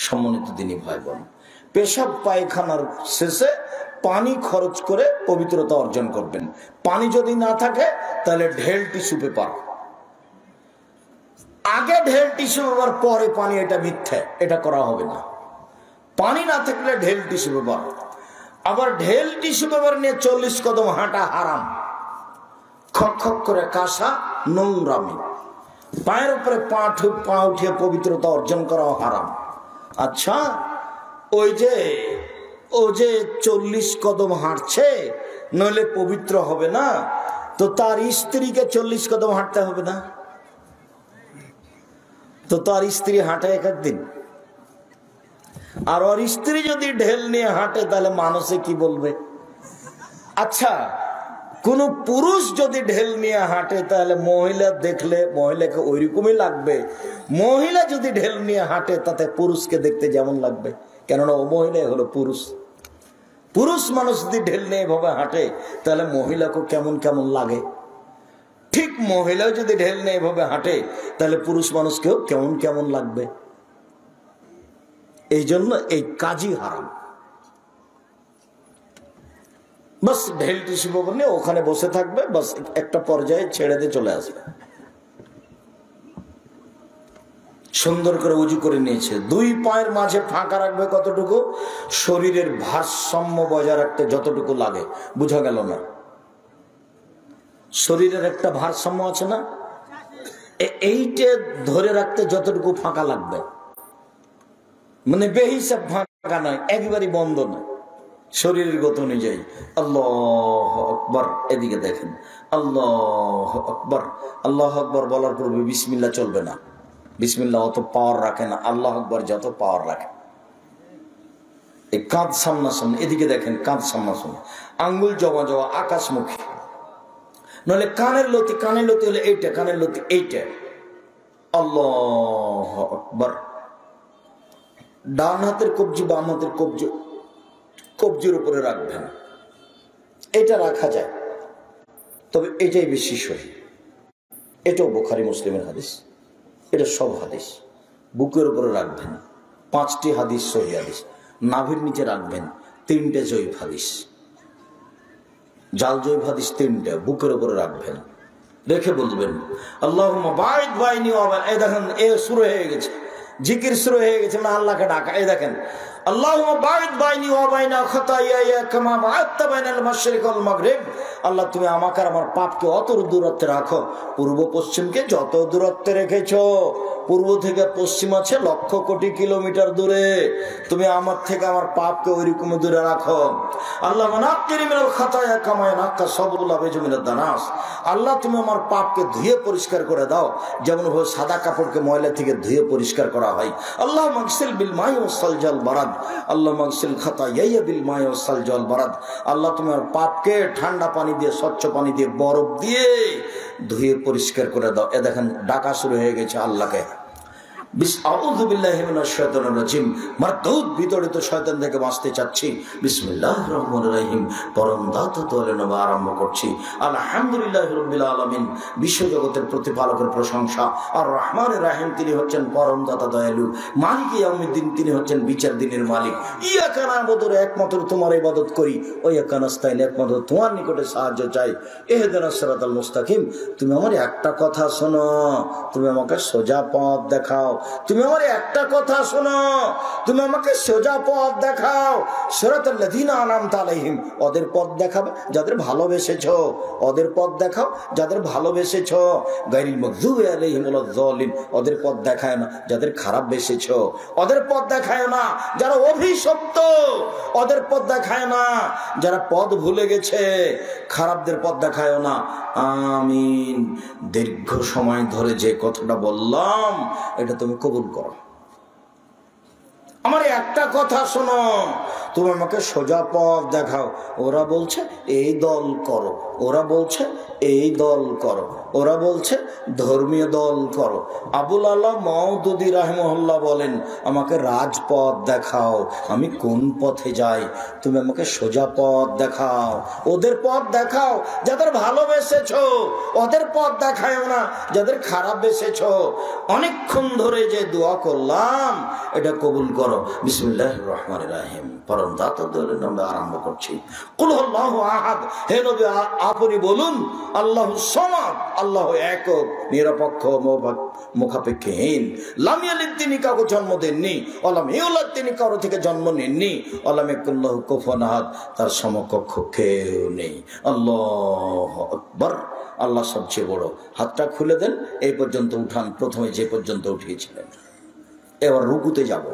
সম্মানিত দিনী ভাই বোন, পেশাব পায়খানার শেষে পানি খরচ করে পবিত্রতা অর্জন করবেন। পানি যদি না থাকে তাহলে ঢেল টিস্যু পেপার। আগে ঢেল টিস্যু পেপার, পরে পানি, এটা মিথ্যা, এটা করা হবে না। পানি না থাকলে ঢেল টিস্যু পেপার। আবার ঢেল টিস্যু পেপার নিয়ে 40 কদম হাঁটা হারাম। খক খক করে কাশা, নোংরামি। পায়ের উপরে পা উঠিয়ে পবিত্রতা অর্জন করাও হারাম। আচ্ছা, ও যে 40 কদম হাঁটছে, নইলে পবিত্র হবে না, তো তার স্ত্রীকে 40 কদম হাঁটতে হবে না? তো তার স্ত্রী হাঁটে এক একদিন, আর ওর স্ত্রী যদি ঢেল নিয়ে হাঁটে তাহলে মানুষে কি বলবে? আচ্ছা, কোন পুরুষ যদি ঢেল নিয়ে হাঁটে তাহলে মহিলা দেখলে মহিলাকে ওইরকমই লাগবে। মহিলা যদি ঢেল নিয়ে হাঁটে তাতে পুরুষকে দেখতে যেমন লাগবে, কেননা ও মহিলাই হলো পুরুষ। পুরুষ মানুষ যদি ঢেল নিয়ে এভাবে হাঁটে তাহলে মহিলাকে কেমন কেমন লাগে। ঠিক মহিলাও যদি ঢেল নিয়ে এভাবে হাঁটে তাহলে পুরুষ মানুষকেও কেমন কেমন লাগবে। এই জন্য এই কাজই হারাম। বাস ঢেল টিস্যু পেপার নিয়ে ওখানে বসে থাকবে, বাস একটা পর্যায়ে ছেড়ে দিয়ে চলে আসবে। সুন্দর করে উজু করে নিয়েছে। 2 পায়ের মাঝে ফাঁকা রাখবে কতটুকু? শরীরের ভারসাম্য বজায় রাখতে যতটুকু লাগে। বুঝা গেল না? শরীরের একটা ভারসাম্য আছে না, এইটা ধরে রাখতে যতটুকু ফাঁকা লাগবে, মানে বেহিসাব ফাঁকা নয়, একেবারেই বন্ধ নয়, শরীরের গতি অনুযায়ী। আল্লাহু আকবার, এদিকে দেখেন, আল্লাহু আকবার। আল্লাহু আকবার বলার পূর্বে বিসমিল্লাহ চলবে না। বিসমিল্লাহ অত পাওয়ার রাখে না, আল্লাহু আকবার যত পাওয়ার রাখে। এই কাঁধ সামনাসামনি, এদিকে দেখেন, কাঁধ সামনাসামনি, আঙ্গুল জমা জমা আকাশমুখী। নইলে কানের লতি হলে এইটা, কানের লতি এইটা। আল্লাহু আকবার। ডান হাতের কবজি বাম হাতের কবজির উপরে রাখবেন। এটা রাখা যায়, তবে এটাই বেশি সহি। এটাও বুখারী মুসলিমের হাদিস, এটা সব হাদিস। বুকের উপরে রাখবেন। 5টি হাদিস সহি হাদিস। নাভির নিচে রাখবেন 3টে জয়ীফ হাদিস, জাল জয়ীফ হাদিস 3টে বুকের উপরে রাখবেন, রেখে বলবেন আল্লাহুম্মা বাঈদ বাইনি ওয়া বাইনা, এই দেখেন এ শুরু হয়ে গেছে, জিকির শুরু হয়ে গেছে, না আল্লাহকে ডাকা। এই দেখেন আল্লাহুম্মা বাঈদ বাইনি ওয়া বাইনা খাতায়ায়া কামা বা'আদতা বাইনাল মাশরিক ওয়াল মাগরিব, আল্লাহ তুমি আমাকে আর আমার পাপকে অত দূরত্বে রাখো, পূর্ব পশ্চিমকে যত দূরত্বে রেখেছো, পূর্ব থেকে পশ্চিম আছে লক্ষ কোটি কিলোমিটার দূরে, তুমি আমার থেকে আমার পাপকে ওইরকম দূরে রাখো। আল্লাহ মানাক্কিরি মিনাল খাতায়া কামা ইয়ানাক্কা সাবুল আবিজু মিনাদ দানাস, আল্লাহ তুমি আমার পাপকে ধুয়ে পরিষ্কার করে দাও যেমন ভাবে সাদা কাপড়কে ময়লা থেকে ধুয়ে পরিষ্কার করা হয়। আল্লাহ মাগসিল বিল মাই ওয়াস সালজাল বারাদ, আল্লাহ মাগসিল খাতায়া বিল মাই ওয়াস সালজাল বারাদ, আল্লাহ তুমি আমার পাপকে ঠান্ডা পানি দিয়ে, স্বচ্ছ পানি দিয়ে, বরফ দিয়ে ধুয়ে পরিষ্কার করে দাও। এ দেখেন ডাকা শুরু হয়ে গেছে আল্লাহকে। আউযু বিল্লাহি মিনাশ শাইতানির রাজিম, মারদুদ বিতরিত শয়তান থেকে বাঁচতে চাচ্ছি। বিসমিল্লাহির রহমানির রহিম, পরম দাতা তোলে নামে আরম্ভ করছি। আলহামদুলিল্লাহি রাব্বিল আলামিন, বিশ্বজগতের প্রতিপালকের প্রশংসা। আর রহমানির রহিম, তিনি হচ্ছেন পরম দাতা দয়ালু। মালিক ইয়াউমিদ্দিন, তিনি হচ্ছেন বিচার দিনের মালিক। ইয়াকা না'বুদু, একমাত্র তোমার ইবাদত করি। ওয়া ইয়াকা নাস্তাইন, একমাত্র তোমার নিকটে সাহায্য চাই। ইহদিনাস সিরাতাল মুস্তাকিম, তুমি আমার একটা কথা শোনো, তুমি আমাকে সোজা পথ দেখাও। তুমি আমার একটা কথা শোনো, তুমি আমাকে সোজা পথ দেখাও। সিরাতাল লাযিনা আন'আমতা আলাইহিম, ওদের পথ দেখাবে যাদের ভালোবেসেছো, ওদের পথ দেখাও যাদের ভালোবেসেছো। গায়রিল মাগযুবি আলাইহিম ওয়ালাদ-দাল্লিন, ওদের পথ দেখায় না যাদের খারাপ বেসেছো, ওদের পথ দেখায় না যারা অভিশপ্ত, ওদের পথ দেখায় না যারা পথ ভুলে গেছে, খারাপদের পথ দেখায় না। আমিন। দীর্ঘ সময় ধরে যে কথাটা বললাম এটা তুমি কবুল করো। আমার একটা কথা শোনো, তুমি আমাকে সোজা পথ দেখাও। ওরা বলছে এই দল করো, ওরা বলছে এই দল করো, ওরা বলছে ধর্মীয় দল করো। আবুল আলা মওদুদি রাহিমাহুল্লাহ বলেন আমাকে রাজপথ দেখাও, আমি কোন পথে যাই, তুমি আমাকে সোজা পথ দেখাও। ওদের পথ দেখাও যাদের ভালোবেসেছো, ওদের পথ দেখাও না যাদের খারাপ বেসেছো। অনেকক্ষণ ধরে যে দোয়া করলাম এটা কবুল করো। বিসমিল্লাহির রহমানির রহিম, পরম দাতা দয়ালুর নামে আরম্ভ করছি। কুল হুয়াল্লাহু আহাদ, হে নবী আপনি বলুন আল্লাহুস সামাদ, আল্লাহ একক, নিরপেক্ষ, মুখাপেক্ষহীন। লাম ইয়ালিদ, তিনি কাউকে জন্ম দেননি, ওয়ালাম ইউলাদ, তিনি কারো থেকে জন্ম নেননি, ওয়ালাম ইয়াকুল লাহু কুফুয়ান আহাদ, তার সমকক্ষ কেউ নেই। আল্লাহু আকবার, আল্লাহ সবচেয়ে বড়। হাতটা খুলে দেন, এই পর্যন্ত উঠান, প্রথমে যে পর্যন্ত উঠিয়েছিলেন। এবার রুকুতে যাব।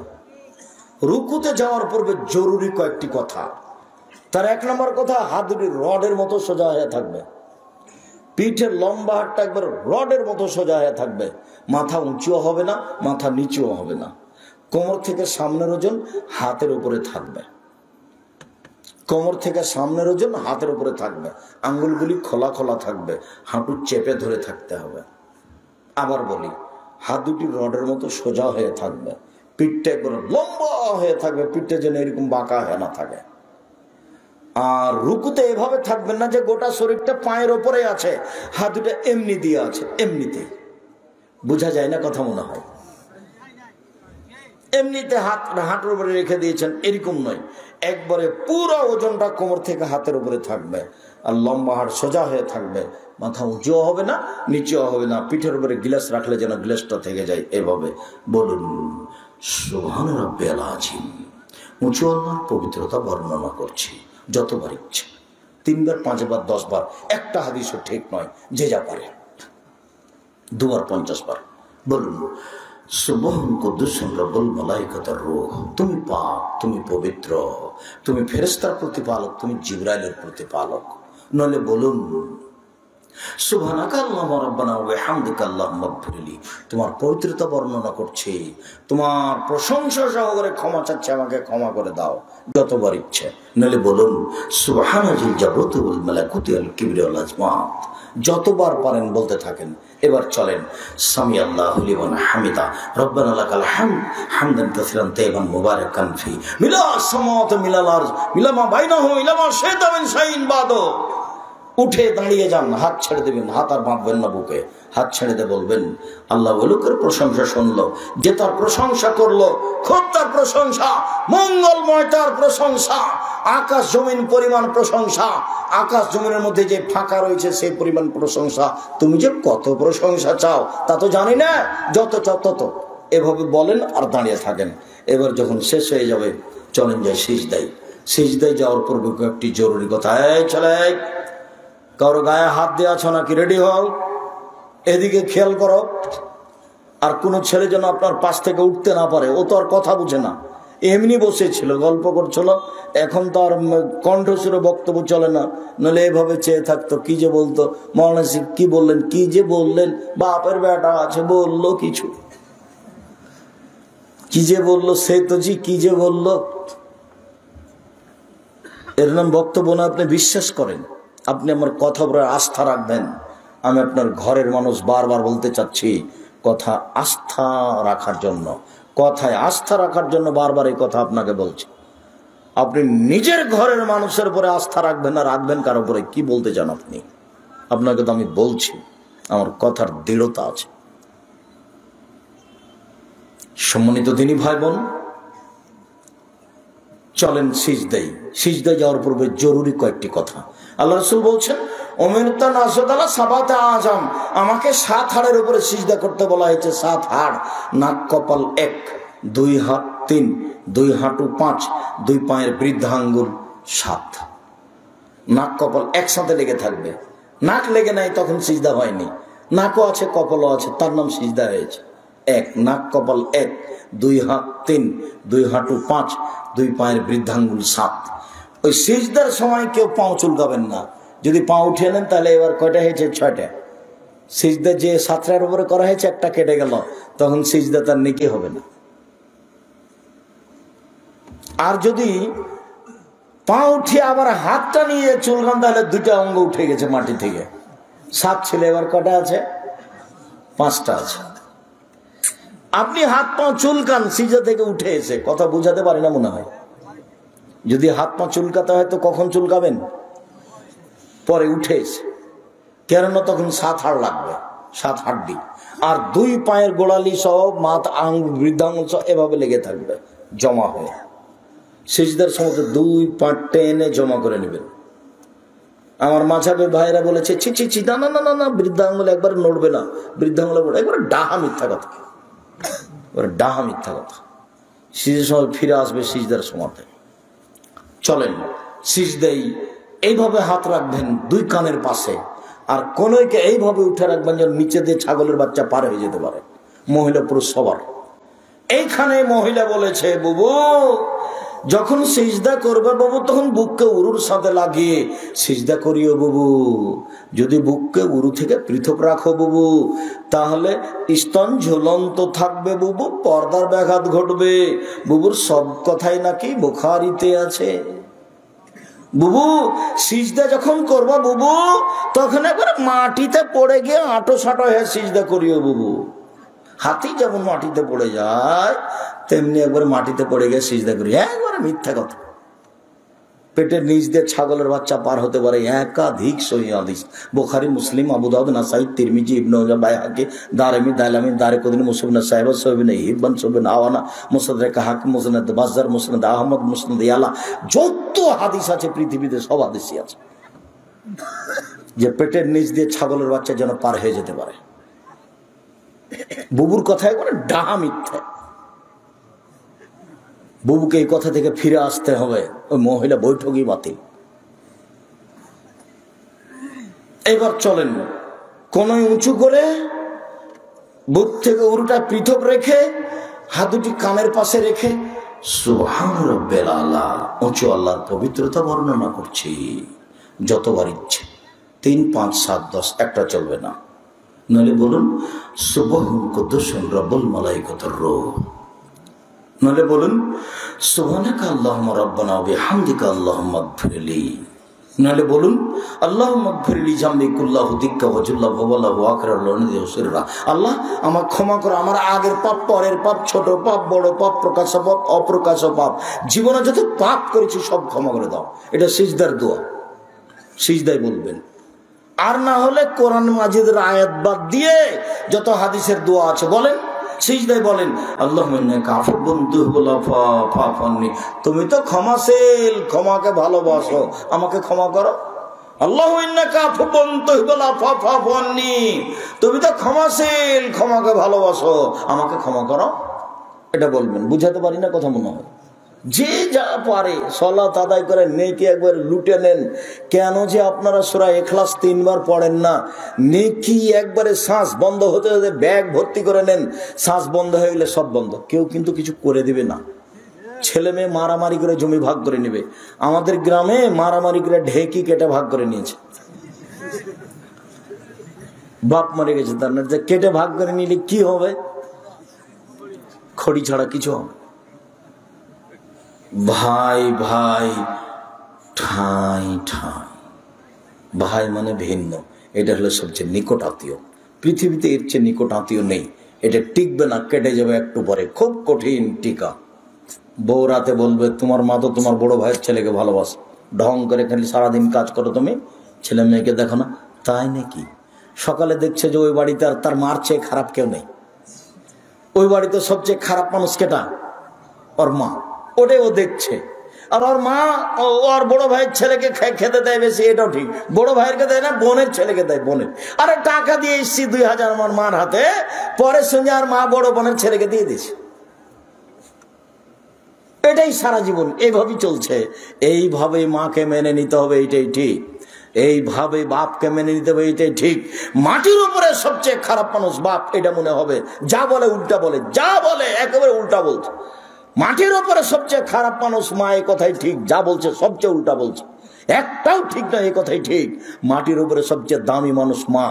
রুকুতে যাওয়ার পূর্বে জরুরি কয়েকটি কথা। তার 1 নম্বর কথা, হাত দুটি রডের মতো সোজা হয়ে থাকবে, পিঠের লম্বা হাতটা একবার রডের মতো সোজা হয়ে থাকবে, মাথা উঁচুও হবে না, মাথা নিচুও হবে না। কোমর থেকে সামনের ওজন হাতের উপরে থাকবে, কোমর থেকে সামনের ওজন হাতের উপরে থাকবে, আঙ্গুলগুলি খোলা খোলা থাকবে, হাঁটু চেপে ধরে থাকতে হবে। আবার বলি, হাত দুটি রডের মতো সোজা হয়ে থাকবে, পিঠটা একবার লম্বা হয়ে থাকবে, পিঠটা যেন এরকম বাঁকা হয়ে না থাকে। আর রুকুতে এভাবে থাকবেন না যে গোটা শরীরটা পায়ের ওপরে আছে, হাত দুটো এমনি দিয়ে আছে, এমনিতে বোঝা যায় না কথা মনে হয়, এমনিতে হাঁটুর উপরে রেখে দিয়েছেন, এরকম নয়। একবারে পুরো ওজনটা কোমর থেকে হাতের উপরে থাকবে, আর লম্বা হাড় সোজা হয়ে থাকবে, মাথা উঁচুও হবে না, নিচেও হবে না। পিঠের উপরে গ্লাস রাখলে যেন গ্লাসটা থেকে যায়। এভাবে বলুন সুবহান রাব্বিয়াল আযীম। উঁচু আল্লাহর পবিত্রতা বর্ণনা করছি যতবার ইচ্ছে, 3 বার 5 বার 10 বার, একটা হাদিসও ঠিক নয়, যে যা পারে 2 বার 50 বার বলুন সুবহান কুদ্দুসুন রব্বুল মালাইকাতুর রূহ। তুমি পাক, তুমি পবিত্র, তুমি ফেরেশতার প্রতিপালক, তুমি জিবরাইলের প্রতিপালক। নলে বলুন সুবহানাকা আল্লাহুম্মা রাব্বানা ওয়া বিহামদিকা আল্লাহুম্মা গফিরলি। তোমার পবিত্রতা বর্ণনা করছি, তোমার প্রশংসা সহকারে ক্ষমা চাচ্ছি, আমাকে ক্ষমা করে দাও যতবার ইচ্ছে। নলে বলুন সুবহানাজিল জাবরুতি ওয়াল মালাকুতি ওয়াল কিবরিয়া ওয়াল আজমাত। যতবার পারেন বলতে থাকেন। এবার চলেন সামি আল্লাহু লিমান হামিদা, রব্বানা লাকাল হামদ হামদান কাসীরান তাইয়িবান মুবারাকান ফি মিলা সামাওয়াতি মিলাল আরজ মিলা মা বাইনাহুম ইলা মা শাইতা মিন শাইইন বাদু। উঠে দাঁড়িয়ে যান, হাত ছেড়ে দেবেন, হাত আর বাঁধবেন না বুকে, হাত ছেড়ে দিয়ে বলবেন আল্লাহ ওই লোকের প্রশংসা শুনলো যে তার প্রশংসা করলো, খুব তার প্রশংসা, মঙ্গলময় তার প্রশংসা, আকাশ জমিন পরিমাণ প্রশংসা, আকাশ জমিনের মধ্যে যে ফাঁকা রয়েছে সেই পরিমাণ প্রশংসা, তুমি যে কত প্রশংসা চাও তা তো জানি না, যত চাও তত। এভাবে বলেন আর দাঁড়িয়ে থাকেন। এবার যখন শেষ হয়ে যাবে চলেন যাই সিজদায়। সিজদায় যাওয়ার পূর্বে একটি জরুরি কথা, এই চলে কারো গায়ে হাত দিয়ে আছো নাকি, রেডি হও, এদিকে খেয়াল করো। আর কোনো ছেলে যেন আপনার পাশ থেকে উঠতে না পারে, ও তো আর কথা বুঝে না, এমনি বসেছিল গল্প করছিল, এখন তো আর কণ্ঠস্বরে বক্তব্য চলে না, নইলে এভাবে চেয়ে থাকতো, কি যে বলতো, মৌলানা কি বললেন, কি যে বললেন, বাপের বেটা আছে বললো কিছু, কি যে বললো সে তো জি কি যে বললো, এর নাম বক্তব্য না। আপনি বিশ্বাস করেন, আপনি আমার কথা উপরে আস্থা রাখবেন। আমি আপনার ঘরের মানুষ, বারবার বলতে চাচ্ছি, কথা আস্থা রাখার জন্য, কথায় আস্থা রাখার জন্য বারবার এই কথা আপনাকে বলছি। আপনি নিজের ঘরের মানুষের উপরে আস্থা রাখবেন না, রাখবেন কার উপরে, কি বলতে চান আপনি? আপনাকে তো আমি বলছি, আমার কথার দৃঢ়তা আছে। সম্মানিত দিনী ভাই বোন, চলেন সিজদায়। সিজদায় যাওয়ার পূর্বে জরুরি কয়েকটি কথা। আল্লাহ রাসূল বলছেন উমিরতু আন আসজুদা সাবাতা আযাম, আমাকে 7 হাড়ের উপরে সিজদা করতে বলা হয়েছে। 7 হাড়, নাক কপাল 1, 2 হাত 3, 2 হাঁটু 5, 2 পায়ের বৃদ্ধাঙ্গুল 7। নাক কপাল একসাথে লেগে থাকবে, নাক লেগে নাই তখন সিজদা হয়নি, নাকও আছে কপালও আছে, তার নাম সিজদা হয়েছে। 1 নাক কপাল 1, 2 হাত 3, 2 হাঁটু 5, 2 পায়ের বৃদ্ধাঙ্গুল 7। ওই সিজদার সময় কেউ পাও চুলকাবেন না। যদি পা উঠিয়ে নেন তাহলে এবার কয়টা হয়েছে? 6টা। সিজদা যে 7টার উপরে করা হয়েছে একটা কেটে গেল, তখন সিজদা তার নেকি হবে না। আর যদি পা উঠিয়ে আবার হাতটা নিয়ে চুলকান তাহলে 2টা অঙ্গ উঠে গেছে মাটি থেকে। 7 ছিল, এবার কটা আছে? 5টা আছে। আপনি হাত পা চুলকান, সিজদা থেকে উঠে এসে, কথা বুঝাতে পারি না মনে হয়। যদি হাত পা চুলকাতে হয় তো কখন চুলকাবেন? পরে উঠে এসে, কেননা তখন 7 হাড় লাগবে, 7 হাড্ডি। আর 2 পায়ের গোড়ালি সহ মাথা আঙ্গুল বৃদ্ধাঙ্গুল সহ এভাবে লেগে থাকবে জমা হয়ে। সিজদার সময় 2 পা টেনে জমা করে নেবেন। আমার মাঝাবে ভাইরা বলেছে ছি ছি ছি, না না না না, বৃদ্ধাঙ্গুল একবার নড়বে না, বৃদ্ধাঙ্গুল একবার ডাহা মিথ্যা কথা, ডাহা মিথ্যা কথা। সিজদার সময় ফিরে আসবে সিজদার সময়তে। চলেন সিজদাই এইভাবে হাত রাখবেন 2 কানের পাশে, আর কোনকে এইভাবে উঠে রাখবেন যেন নিচে দিয়ে ছাগলের বাচ্চা পার হয়ে যেতে পারে, মহিলা পুরুষ সবার। এইখানে মহিলা বলেছে বুবু যখন সিজদা করবে বাবু তখন বুককে উরুর সাথে লাগিয়ে সিজদা করিও বাবু। যদি বুককে উরু থেকে পৃথক রাখো বাবু তাহলে স্তন ঝুলন্ত থাকবে বাবু, পর্দার ব্যাঘাত ঘটবে। বুবুর সব কথাই নাকি বুখারীতে আছে। বুবু সিজদা যখন করবা বুবু তখন একবার মাটিতে পড়ে গিয়ে আঁটো সাঁটো হয়ে সিজদা করিও বুবু। হাতি যেমন মাটিতে পড়ে যায় তেমনি একবার মাটিতে পড়ে গিয়ে সিজদা করি। একবারে মিথ্যা কথা। পেটের নিচ দিয়ে ছাগলের বাচ্চা পার হতে পারে, একাধিক সহিহ হাদিস, বুখারী, মুসলিম, আবু দাউদ, নাসাই, তিরমিজি, ইবনে মাজাহ, বাইহাকি, দারমি, দাইলামি, দারকুতনি, মুসনাদ সাহেব, সহিহ হিব্বান, সহিহ আওয়ানা, মুসনাদ হাকিম, মুসনাদ বাজ্জার, মুসনাদ আহমদ, মুসনাদ ইয়ালা, যত হাদিস আছে পৃথিবীতে সব হাদিসই আছে যে পেটের নিচ দিয়ে ছাগলের বাচ্চা যেন পার হয়ে যেতে পারে। বুবুর কথা একবারে ডাহা মিথ্যা। বুবুকে এই কথা থেকে ফিরে আসতে হবে, ওই মহিলা বৈঠকই বাতিল। এবার চলেন কোন উঁচু করে বুক থেকে উরুটা পৃথক রেখে হাত দুটি কানের পাশে রেখে সুবহান রাব্বিল আলা, উঁচু আল্লাহর পবিত্রতা বর্ণনা করছি যতবার ইচ্ছে, 3, 5, 7, 10 একটা চলবে না। নইলে বলুন সুবহান কুদ্দুসুন রব্বুল মালাইকাতুর রূহ, নইলে বলুন সুবহানাকা আল্লাহুম্মা রাব্বানা ওয়া বিহামদিকা আল্লাহুম্মা ইগফিরলি, নইলে বলুন আল্লাহুম্মা ইগফিরলি জামবি কুল্লাহু দিক্কা ওয়া জুল্লা ওয়া ওয়া আকরালুনি ওয়া আল্লাহ আমাকে ক্ষমা করো, আমার আগের পাপ, পরের পাপ, ছোট পাপ, বড় পাপ, প্রকাশ্য পাপ, অপ্রকাশ্য পাপ, জীবনে যত পাপ করেছি সব ক্ষমা করে দাও। এটা সিজদার দোয়া, সিজদায় বলবেন। আর না হলে কোরআন মাজিদের আয়াত বাদ দিয়ে যত হাদিসের দোয়া আছে বলেন, সিজদায় বলেন আল্লাহুম্মা ইন্নাকা আফুউন তুহিব্বুল আফওয়া ফাআফনি, তুমি তো ক্ষমাশীল, ক্ষমাকে ভালোবাসো, আমাকে ক্ষমা করো। আল্লাহুম্মা ইন্নাকা আফুউন তুহিব্বুল আফওয়া ফাআফনি, তুমি তো ক্ষমাশীল, ক্ষমাকে ভালোবাসো, আমাকে ক্ষমা করো। এটা বলবেন। বুঝাতে পারি না কথা মনে হয়? যে যা পারে সালাত আদায় করে নেকি একবার লুটে নেন। কেন যে আপনারা সূরা ইখলাস 3 বার পড়েন না? নেকি একবারে শ্বাস বন্ধ হতে হতে ব্যাগ ভর্তি করে নেন, শ্বাস বন্ধ হয়ে গেলে সব বন্ধ। কেউ কিন্তু কিছু করে দিবে না। ছেলে মেয়ে মারামারি করে জমি ভাগ করে নেবে। আমাদের গ্রামে মারামারি করে ঢেকি কেটে ভাগ করে নিয়েছে। বাপ মারে গেছে, তার না কেটে ভাগ করে নিলে কি হবে? খড়ি ছাড়া কিছু হবে। ভাই ভাই ঠাই ঠাই, ভাই মানে ভিন্ন। এটা হলো সবচেয়ে নিকট আত্মীয়। পৃথিবীতে এর চেয়ে নিকট আত্মীয় নেই। এটা টিকবে না, কেটে যাবে একটু পরে, খুব কঠিন টিকা। বউ রাতে বলবে তোমার মা তো তোমার বড় ভাইয়ের ছেলেকে ভালোবাসে, ঢং করে খালি সারাদিন কাজ করো, তুমি ছেলে মেয়েকে দেখো না। তাই নাকি? সকালে দেখছে যে ওই বাড়িতে আর তার মার চেয়ে খারাপ কেউ নেই। ওই বাড়িতে সবচেয়ে খারাপ মানুষ কেটা? ওর মা। ওটাই ও দেখছে। আর ওর মা ওর বড় ভাইয়ের ছেলেকে খেতে দেয় বেশি, এটাও ঠিক। বড় ভাইয়েরকে দেয় না, বোনের ছেলেকে দেয়, বোনের। আরে টাকা দিয়ে এসছি 2000 আমার মার হাতে, পরে শুনে আর মা বড় বোনের ছেলেকে দিয়ে দিয়েছে। এটাই সারা জীবন এইভাবেই চলছে। এইভাবে মাকে মেনে নিতে হবে, এইটাই ঠিক। এইভাবে বাপকে মেনে নিতে হবে, এইটাই ঠিক। মাটির উপরে সবচেয়ে খারাপ মানুষ বাপ, এটা মনে হবে। যা বলে উল্টা বলে, যা বলে একেবারে উল্টা বলছে। মাটির উপরে সবচেয়ে খারাপ মানুষ মা, এই কথাই ঠিক। যা বলছে সবচেয়ে উল্টা বলছে, একটাও ঠিক না, এই কথাই ঠিক। মাটির উপরে সবচেয়ে দামি মানুষ মা,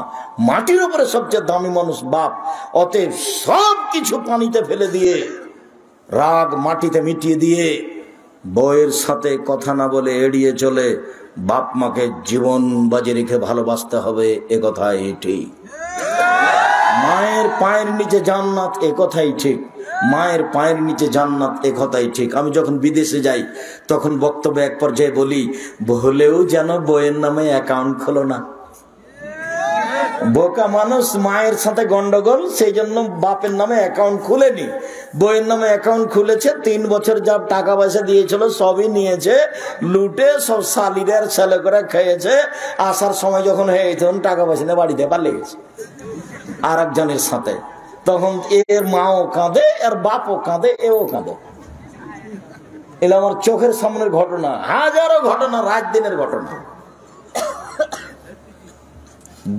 মাটির উপরে সবচেয়ে দামি মানুষ বাপ। অতএব সব কিছু পানিতে ফেলে দিয়ে, রাগ মাটিতে মিটিয়ে দিয়ে, বউয়ের সাথে কথা না বলে এড়িয়ে চলে বাপ মাকে জীবন বাজি রেখে ভালোবাসতে হবে, এ কথাই ঠিক। মায়ের পায়ের নিচে জান্নাত, এ কথাই ঠিক। মায়ের পায়ের নিচে জান্নাত, এ কথাই ঠিক। আমি যখন বিদেশে যাই তখন বক্তব্যে এক পর্যায়ে বলি, বলেও যেন বইয়ের নামে অ্যাকাউন্ট খোলো না। বোকা মানুষ, মায়ের সাথে গন্ডগোল, সেই জন্য বাপের নামে অ্যাকাউন্ট খুলেনি, বইয়ের নামে অ্যাকাউন্ট খুলেছে। 3 বছর যা টাকা পয়সা দিয়েছিল সবই নিয়েছে, লুটে সব শালিরের ছেলে করে খেয়েছে। আসার সময় যখন হয়ে গেছে তখন টাকা পয়সা নিয়ে বাড়িতে পালিয়ে গেছে আর একজনের সাথে। তখন এর মাও কাঁদে, এর বাপও কাঁদে, এও কাঁদে। এলা আমার চোখের সামনের ঘটনা, হাজারো ঘটনা, রাত দিনের ঘটনা।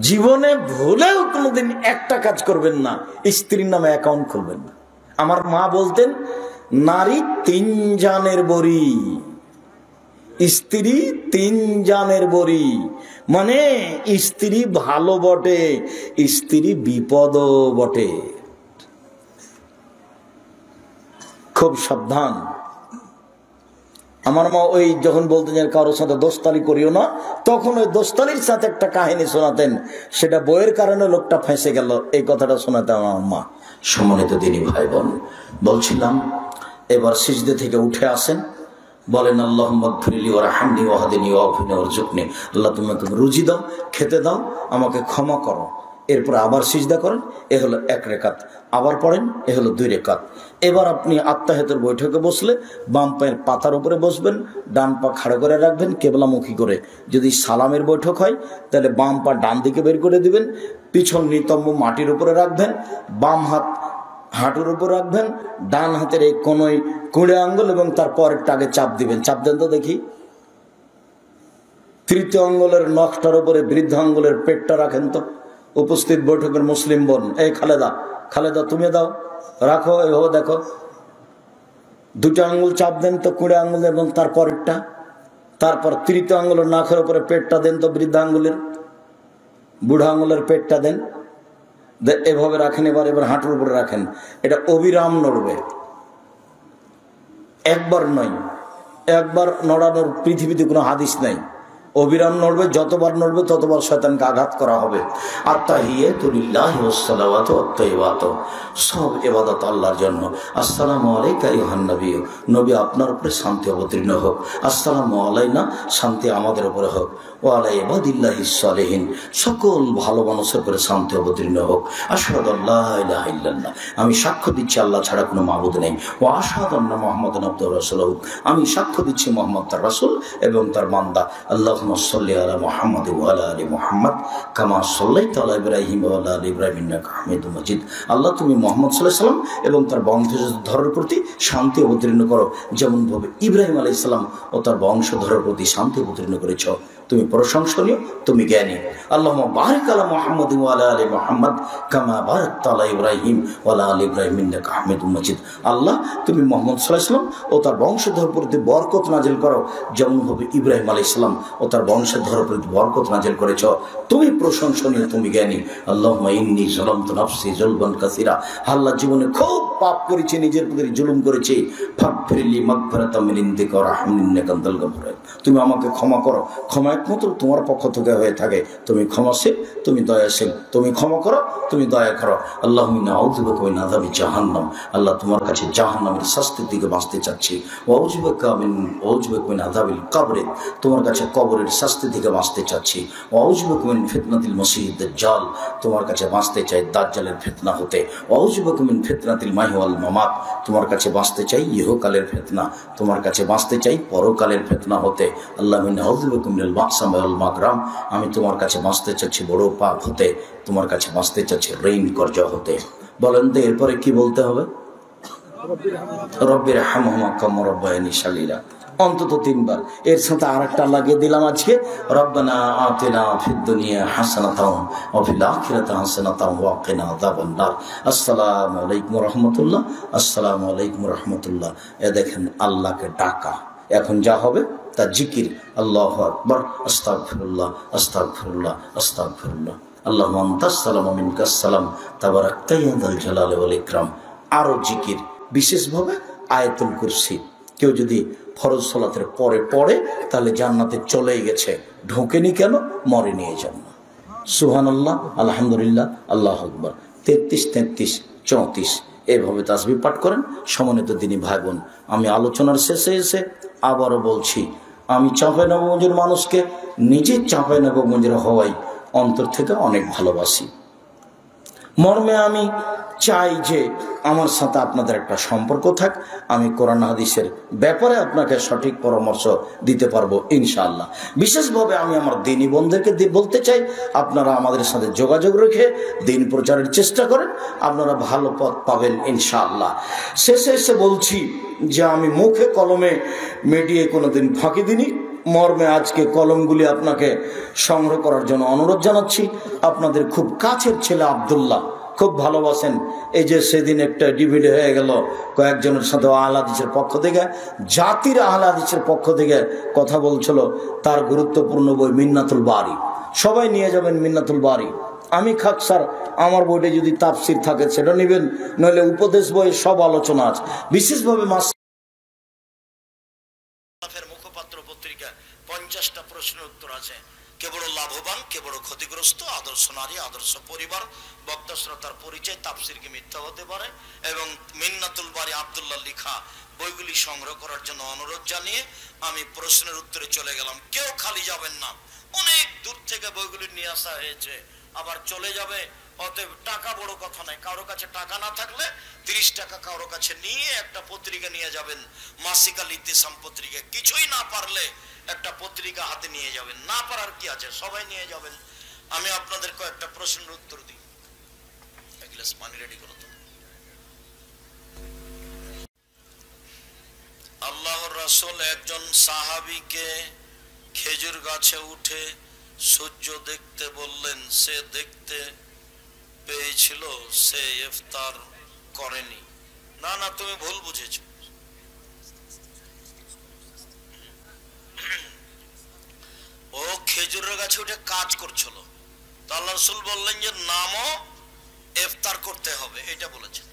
জীবনে ভুলেও কোনোদিন একটা কাজ করবেন না, স্ত্রীর নামে অ্যাকাউন্ট খুলবেন না। আমার মা বলতেন, নারী 3 জানের বড়ি, স্ত্রী 3 জানের বড়ি। মানে স্ত্রী ভালো বটে, স্ত্রী বিপদও বটে। খুব সাবধান। আমার মা ওই যখন বলতেন যে কারোর সাথে দোস্তালি করিও না, তখন ওই দোস্তালির সাথে একটা কাহিনী শোনাতেন। সেটা বইয়ের কারণে লোকটা ফেঁসে গেল, এই কথাটা শোনাতেন আমার মা। সম্মানিত দিনী ভাই বোন, বলছিলাম এবার সিজদে থেকে উঠে আসেন, বলেন আল্লাহুম্মা গফিরলি ওয়ারহামনি ওয়াহদিনি ওয়াফিনি ওয়ারযুকনি। আল্লাহ তুমি আমাকে রুজি দাও, খেতে দাও, আমাকে ক্ষমা করো। এরপর আবার সিজদা করেন, এ হলো 1 রেকাত। আবার পড়েন, এ হলো 2 রেকাত। এবার আপনি আত্তাহিয়াতের বৈঠকে বসলে বাম পায়ের পাতার উপরে বসবেন, ডান পা খাড়া করে রাখবেন কেবলামুখী করে। যদি সালামের বৈঠক হয় তাহলে বাম পা ডান দিকে বের করে দিবেন, পিছন নিতম্ব মাটির উপরে রাখবেন, বাম হাত হাঁটুর উপর রাখবেন, ডান হাতের এই কোনোই কুড়ে আঙ্গুল এবং তার পরেরটা আগে চাপ দিবেন। চাপ দেন তো দেখি। তৃতীয় আঙ্গুলের নখটার উপরে বৃদ্ধ আঙ্গুলের পেটটা রাখেন তো। উপস্থিত বৈঠকের মুসলিম বোন, এই খালেদা, খালেদা তুমি দাও, রাখো, এভাবে দেখো। 2টা আঙ্গুল চাপ দেন তো, কুড়ে আঙ্গুল এবং তার পরেরটা। তারপর তৃতীয় আঙ্গুলের নাকের উপরে পেটটা দেন তো, বৃদ্ধ আঙ্গুলের, বুড়া আঙ্গুলের পেটটা দেন, এভাবে রাখেন। এবার হাঁটুর উপরে রাখেন। এটা অবিরাম নড়বে, একবার নয়। একবার নড়ানোর পৃথিবীতে কোনো হাদিস নাই। অবিরাম নড়বে, যতবার নড়বে ততবার শয়তানকে আঘাত করা হবে। আত্তাহিয়াতু লিল্লাহি ওয়াস সালাওয়াতু ওয়াত তাইয়্যিবাতু, সব ইবাদত আল্লাহর জন্য। আসসালামু আলাইকা আইয়ুহান নবী, নবী আপনার উপরে শান্তি অবতীর্ণ হোক। আসসালামু আলাইনা, শান্তি আমাদের উপরে হোক। ওয়া আলা ইবাদিল্লাহিস সালিহিন, সকল ভালো মানুষের উপরে শান্তি অবতীর্ণ হোক। আশহাদু আল্লা ইলাহা ইল্লাল্লাহ, আমি সাক্ষ্য দিচ্ছি আল্লাহ ছাড়া কোনো মাবুদ নেই। ওয়া আশহাদু আন্না মুহাম্মাদান আবদুহু ওয়া রাসূলুহু, আমি সাক্ষ্য দিচ্ছি মুহাম্মদ তার রাসূল এবং তার বান্দা। আল্লাহুম্মা সাল্লি আলা মুহাম্মাদ ওয়া আলা আলি মুহাম্মাদ কামা সাল্লাইতা আলা ইব্রাহিম ওয়া আলা আলি ইব্রাহিম ইন্নাকা হামিদুম মাজিদ। আল্লাহ তুমি মুহাম্মদ সাল্লাল্লাহু আলাইহি সাল্লাম এবং তার বংশধরের প্রতি শান্তি অবতীর্ণ করো, যেমন ভাবে ইব্রাহিম আলাইহিস সালাম ও তার বংশধরের প্রতি শান্তি অবতীর্ণ করেছ। তুমি প্রশংসনীয়, তুমি জ্ঞানী। আল্লাহুম্মা বারিক আলা মুহাম্মাদ ওয়া আলা আলি মুহাম্মাদ কামা বারাকতা আলা ইব্রাহিম ওয়া আলা আলি ইব্রাহিম ইন্নাকা হামিদুম মাজিদ। আল্লাহ তুমি মুহাম্মদ সাল্লাল্লাহু আলাইহি সাল্লাম ও তার বংশধরের প্রতি বরকত নাজিল করো, যেমন ভাবে ইব্রাহিম আলাইহিস সালাম ও তার বংশধরের প্রতি বরকত নাজিল করেছ। তুমি প্রশংসনীয়, তুমি জ্ঞানী। আল্লাহুম্মা ইন্নী যালামতু নাফসি যুলমান কাসীরা, আল্লাহ জীবনে খুব পাপ করেছি, নিজের প্রতি জুলুম করেছি। ফাগফিরলি মাগফিরাতাম মিন ইনদিকা ওয়া রাহমনি ইন্নাকা আনতাল গফুর, তুমি আমাকে ক্ষমা করো। ক্ষমা একমাত্র তোমার পক্ষ থেকে হয়ে থাকে। তুমি ক্ষমাশীল, তুমি দয়াশীল, তুমি ক্ষমা করো, তুমি দয়া করো। আল্লাহুম্মা ইন্নী আউযু বিকা মিন আযাবি জাহান্নাম, আল্লাহ তোমার কাছে জাহান্নামের শাস্তির দিকে বাঁচতে চাচ্ছি। ওয়া আউযু বিকা মিন আযাবিল কবর, তোমার কাছে কবরের শাস্তি থেকে বাঁচতে চাচ্ছি। ওয়া আউযু বিকা মিন ফিতনাতিল মাসীহিদ দাজ্জাল, তোমার কাছে বাঁচতে চাই দাজ্জালের ফিতনা হতে। ওয়া আউযু বিকা মিন ফিতনাতিল মাহইয়া ওয়াল মামাত, তোমার কাছে বাঁচতে চাই ইহকালের ফিতনা, তোমার কাছে বাঁচতে চাই পরকালের ফিতনা হতে। আল্লাহুম্মা ইন্নী আউযু বিকা মিনাল বা'সা ওয়াল মাগরাম, আমি তোমার কাছে বাঁচতে চাচ্ছি বড় পাপ হতে, তোমার কাছে বাঁচতে চাচ্ছি ঋণ কর্জ হতে। বলেন তো এরপরে কি বলতে হবে? রব্বির হামহুমা কামা রাব্বায়ানি সাগীরা, অন্তত 3 বার। এর সাথে আরেকটা লাগিয়ে দিলাম আজকে, রব্বানা আতিনা ফিদ দুনিয়া হাসানাতাও ওয়া ফিল আখিরাতি হাসানাতাও ওয়া কিনা আযাবান নার। আসসালামু আলাইকুম ওয়া রাহমাতুল্লাহ, আসসালামু আলাইকুম ওয়া রাহমাতুল্লাহ। এ দেখেন আল্লাহকে ডাকা, এখন যা হবে তা জিকির। আল্লাহু আকবার, আস্তাগফিরুল্লাহ, আস্তাগফিরুল্লাহ, আস্তাগফিরুল্লাহ। আল্লাহুম্মা আনতাস সালামু ওয়া মিনকাস সালাম তাবারাকতা ইয়া যাল জালালি ওয়াল ইকরাম। আরো জিকির, বিশেষভাবে আয়াতুল কুরসি। কেউ যদি ফরজ সালাতের পরে পড়ে তাহলে জান্নাতে চলেই গেছে, ঢোকেনি কেন? মরে নিয়ে যান। সুবহানাল্লাহ, আলহামদুলিল্লাহ, আল্লাহু আকবার। 33, 33, 34 এইভাবে তাসবিহ পাঠ করেন। সম্মানিত দিনী ভাই বোন, আমি আলোচনার শেষে এসে আবারও বলছি, আমি চাঁপাইনবাবগঞ্জের মানুষকে নিজে চাঁপাইনবাবগঞ্জের হওয়াই অন্তর থেকে অনেক ভালোবাসি। মর্মে আমি চাই যে আমার সাথে আপনাদের একটা সম্পর্ক থাক। আমি কোরআন হাদিসের ব্যাপারে আপনাকে সঠিক পরামর্শ দিতে পারবো ইনশাআল্লাহ। বিশেষভাবে আমি আমার দ্বীনী বন্ধুদেরকে বলতে চাই, আপনারা আমাদের সাথে যোগাযোগ রেখে দিন প্রচারের চেষ্টা করেন, আপনারা ভালো পথ পাবেন ইনশাআল্লাহ। শেষে এসে বলছি যে আমি মুখে কলমে মিডিয়ে কোনোদিন ফাঁকি দিইনি। মর্মে আজকে কলমগুলি আপনাকে সংগ্রহ করার জন্য অনুরোধ জানাচ্ছি। আপনাদের খুব কাছের ছেলে আব্দুল্লাহ, খুব ভালোবাসেন। এই যে সেদিন একটা ডিভিডি হয়ে গেল, কয়েকজনের সাথে আহলে হাদিসের পক্ষ থেকে, জাতির আহলে হাদিসের পক্ষ থেকে কথা বলছিল, তার গুরুত্বপূর্ণ বই মিন্নাতুল বারী, সবাই নিয়ে যাবেন মিন্নাতুল বারী। আমি খাক স্যার, আমার বইটা যদি তাফসির থাকে সেটা নেবেন, নইলে উপদেশ বইয়ে সব আলোচনা আছে। বিশেষভাবে মুখপাত্র পত্রিকা 50টা প্রশ্নের উত্তর আছে। কে বড় লাভবান, কে বড় ক্ষতিগ্রস্ত, আদর্শ নারী, আদর্শ পরিবার, বক্তা শ্রোতার পরিচয়, তাফসির কি মিথ্যা হতে পারে, এবং মিন্নাতুল বারী আব্দুল্লাহ লিখা বইগুলি সংগ্রহ করার জন্য অনুরোধ জানিয়ে আমি প্রশ্নের উত্তরে চলে গেলাম। কেউ খালি যাবেন না, অনেক দূর থেকে বইগুলি নিয়ে আসা হয়েছে, আবার চলে যাবে। অতএব টাকা বড় কথা নাই, কারো কাছে টাকা না থাকলে 30 টাকা কারো কাছে নিয়ে একটা পত্রিকা নিয়ে যাবেন, মাসিক আল ইত্তিসাম পত্রিকা। কিছুই না পারলে একটা পত্রিকা হাতে নিয়ে যাবেন, না পারার কি আছে, সবাই নিয়ে যাবেন। আমি আপনাদের কয়েকটা প্রশ্নের উত্তর দিই। এক গ্লাস পানি রেডি করো তো। আল্লাহর রাসূল একজন সাহাবীকে খেজুর গাছে উঠে সূর্য দেখতে বললেন, সে দেখতে পেয়েছিল, সে ইফতার করেনি। না না, তুমি ভুল বুঝেছো। ও খেজুরের গাছে উঠে কাজ করছিল, তো আল্লাহ রাসূল বললেন যে নামও ইফতার করতে হবে, এটা বলেছেন।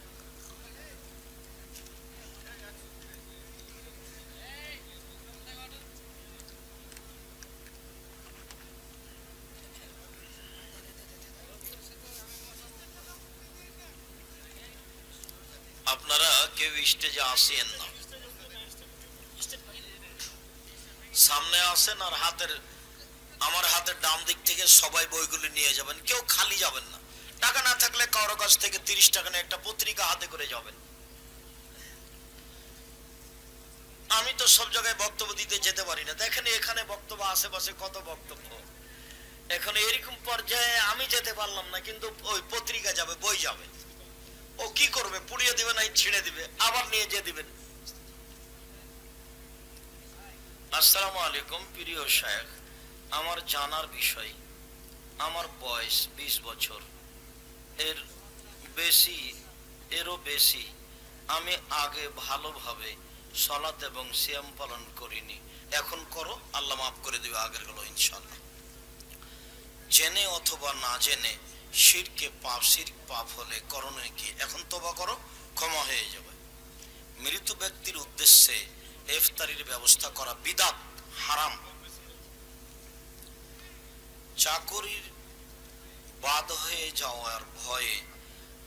স্টেজে আসেন না, সামনে আসেন আর আমার হাতের ডান দিক থেকে সবাই বইগুলি নিয়ে যাবেন, কেউ খালি যাবেন না। টাকা না থাকলে কারো কাছ থেকে 30 টাকা নিয়ে একটা পত্রিকা হাতে করে যাবেন। আমি তো সব জায়গায় বক্তব্য দিতে যেতে পারি না, দেখেন এখানে বক্তব্য, আশেপাশে কত বক্তব্য। এখন এরকম পর্যায়ে আমি যেতে পারলাম না, কিন্তু ওই পত্রিকা যাবে, বই যাবে, ও কি করবে? পুড়িয়ে দিবে না ছিঁড়ে দিবে, আবার নিয়ে যে দিবেন। আসসালামু আলাইকুম প্রিয় শায়েখ, আমার জানার বিষয়, আমার বয়স 20 বছর, এরও বেশি। আমি আগে ভালোভাবে সালাত এবং সিয়াম পালন করিনি, এখন করো, আল্লাহ মাফ করে দিবে আগের গুলো ইনশাআল্লাহ। জেনে অথবা না জেনে শিরক পাপ হলে করণীয় কি? এখন তওবা করো, ক্ষমা হয়ে যাবে। মৃত ব্যক্তির উদ্দেশ্যে ইফতারির ব্যবস্থা করা বিদআত, হারাম। চাকরির বাদ হয়ে যাওয়ার ভয়ে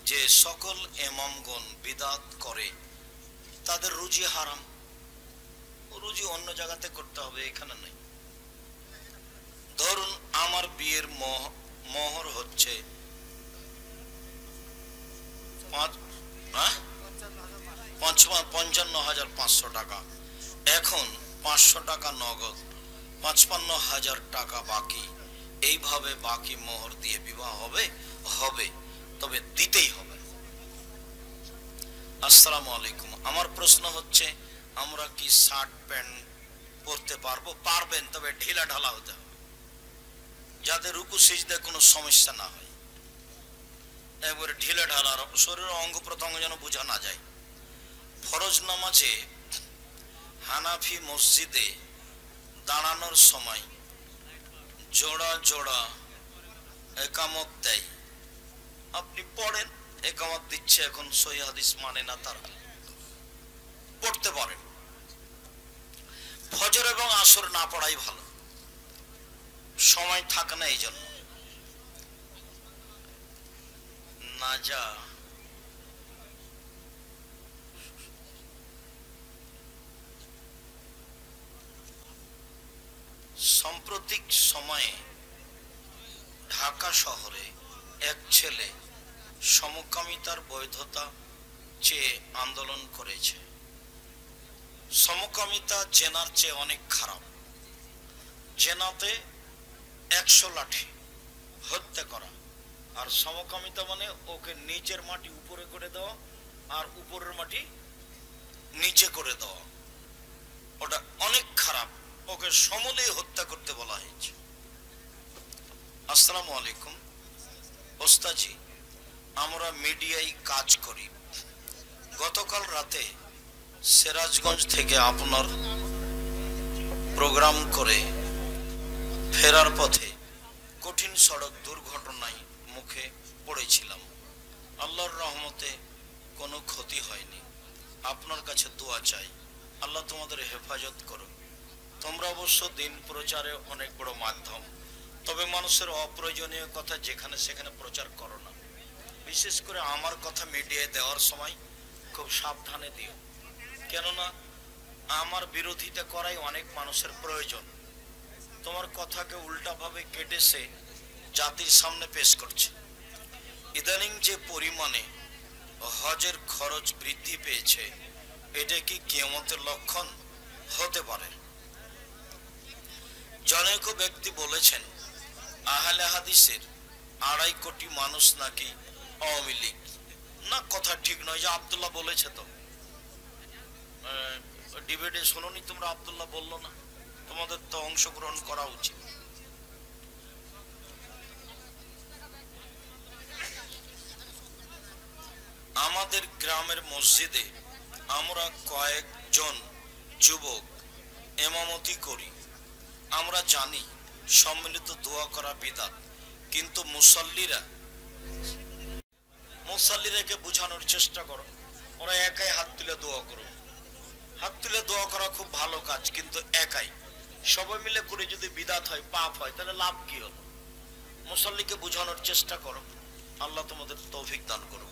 যে সকল ইমামগণ বিদআত করে তাদের রুজি হারাম, রুজি অন্য জায়গাতে করতে হবে, এখানে নয়। ধরুন আমার বিয়ের মোহর হচ্ছে 55,500 টাকা, এখন 500 টাকা নগদ, 55,000 টাকা বাকি। এইভাবে বাকি মোহর দিয়ে বিবাহ হবে, তবে দিতেই হবে। আসসালামু আলাইকুম, আমার প্রশ্ন হচ্ছে, আমরা কি শার্ট প্যান্ট পরতে পারবো? পারবেন, তবে ঢিলা ঢালা হতে হবে, যাতে রুকু সিজদায় কোনো সমস্যা না হয়। একবারে ঢিলা ঢালা, শরীরের অঙ্গ প্রত্যঙ্গ যেন বোঝা না যায়। ফরজ নামাজে হানাফি মসজিদে দাঁড়ানোর সময় জোড়া জোড়া একামত দেয়, আপনি পড়েন, একামত দিচ্ছে, এখন সহিহ হাদিস মানে না, তারা পড়তে পারেন। ফজর এবং আসর না পড়াই ভালো, সময় থাকে না, এই জন্য না যা। সাম্প্রতিক সময়ে ঢাকা শহরে এক ছেলে সমকামিতার বৈধতা চেয়ে আন্দোলন করেছে। সমকামিতা জেনার চেয়ে অনেক খারাপ। জেনাতে 100 লাঠি, হত্যা করা, আর সমকামিতা মানে ওকে নিচের মাটি উপরে করে দেওয়া আর উপরের মাটি নিচে করে দেওয়া, ওটা অনেক খারাপ, ওকে সমূলেই হত্যা করতে বলা হয়েছে। আসসালামু আলাইকুম ওস্তাজি, আমরা মিডিয়ায় কাজ করি। গতকাল রাতে সিরাজগঞ্জ থেকে আপনার প্রোগ্রাম করে ফেরার পথে কঠিন সড়ক দুর্ঘটনায় মুখে পড়েছিলাম। আল্লাহর রহমতে কোনো ক্ষতি হয়নি। আপনার কাছে দোয়া চাই, আল্লাহ তোমাদের হেফাজত করুন। তোমরা অবশ্য দিন প্রচারে অনেক বড় মাধ্যম, তবে মানুষের অপ্রয়োজনীয় কথা যেখানে সেখানে প্রচার করো না। বিশেষ করে আমার কথা মিডিয়ায় দেওয়ার সময় খুব সাবধানে দিও, কেননা আমার বিরোধিতা করাই অনেক মানুষের প্রয়োজন। তোমার কথাকে উল্টাভাবে কেটেছে জাতির সামনে পেশ করছে। ইদানিং যে পরিমাণে হজের খরচ বৃদ্ধি পেয়েছে, এটা কি কিয়ামতের লক্ষণ হতে পারে? জনৈক ব্যক্তি বলেছেন আহলে হাদিসের 2.5 কোটি মানুষ নাকি আওয়ামী লীগ। না, কথা ঠিক নয়, যে আব্দুল্লাহ বলেছে। তো ডিবেটে শোনোনি তোমরা, আব্দুল্লাহ বললো না? তোমাদের তো অংশগ্রহণ করা উচিত। আমাদের গ্রামের মসজিদে আমরা কয়েকজন যুবক ইমামতি করি। আমরা জানি সম্মিলিত দোয়া করা বিদআত, কিন্তু মুসাল্লিরাকে বোঝানোর চেষ্টা করো, ওরা একাই হাত তুলে দোয়া করো। হাত তুলে দোয়া করা খুব ভালো কাজ, কিন্তু একাই। সবাই মিলে করে যদি বিদআত হয়, পাপ হয়, তাহলে লাভ কি হলো? মুসাল্লিকে বোঝানোর চেষ্টা করো। আল্লাহ তোমাদের তৌফিক দান করুক।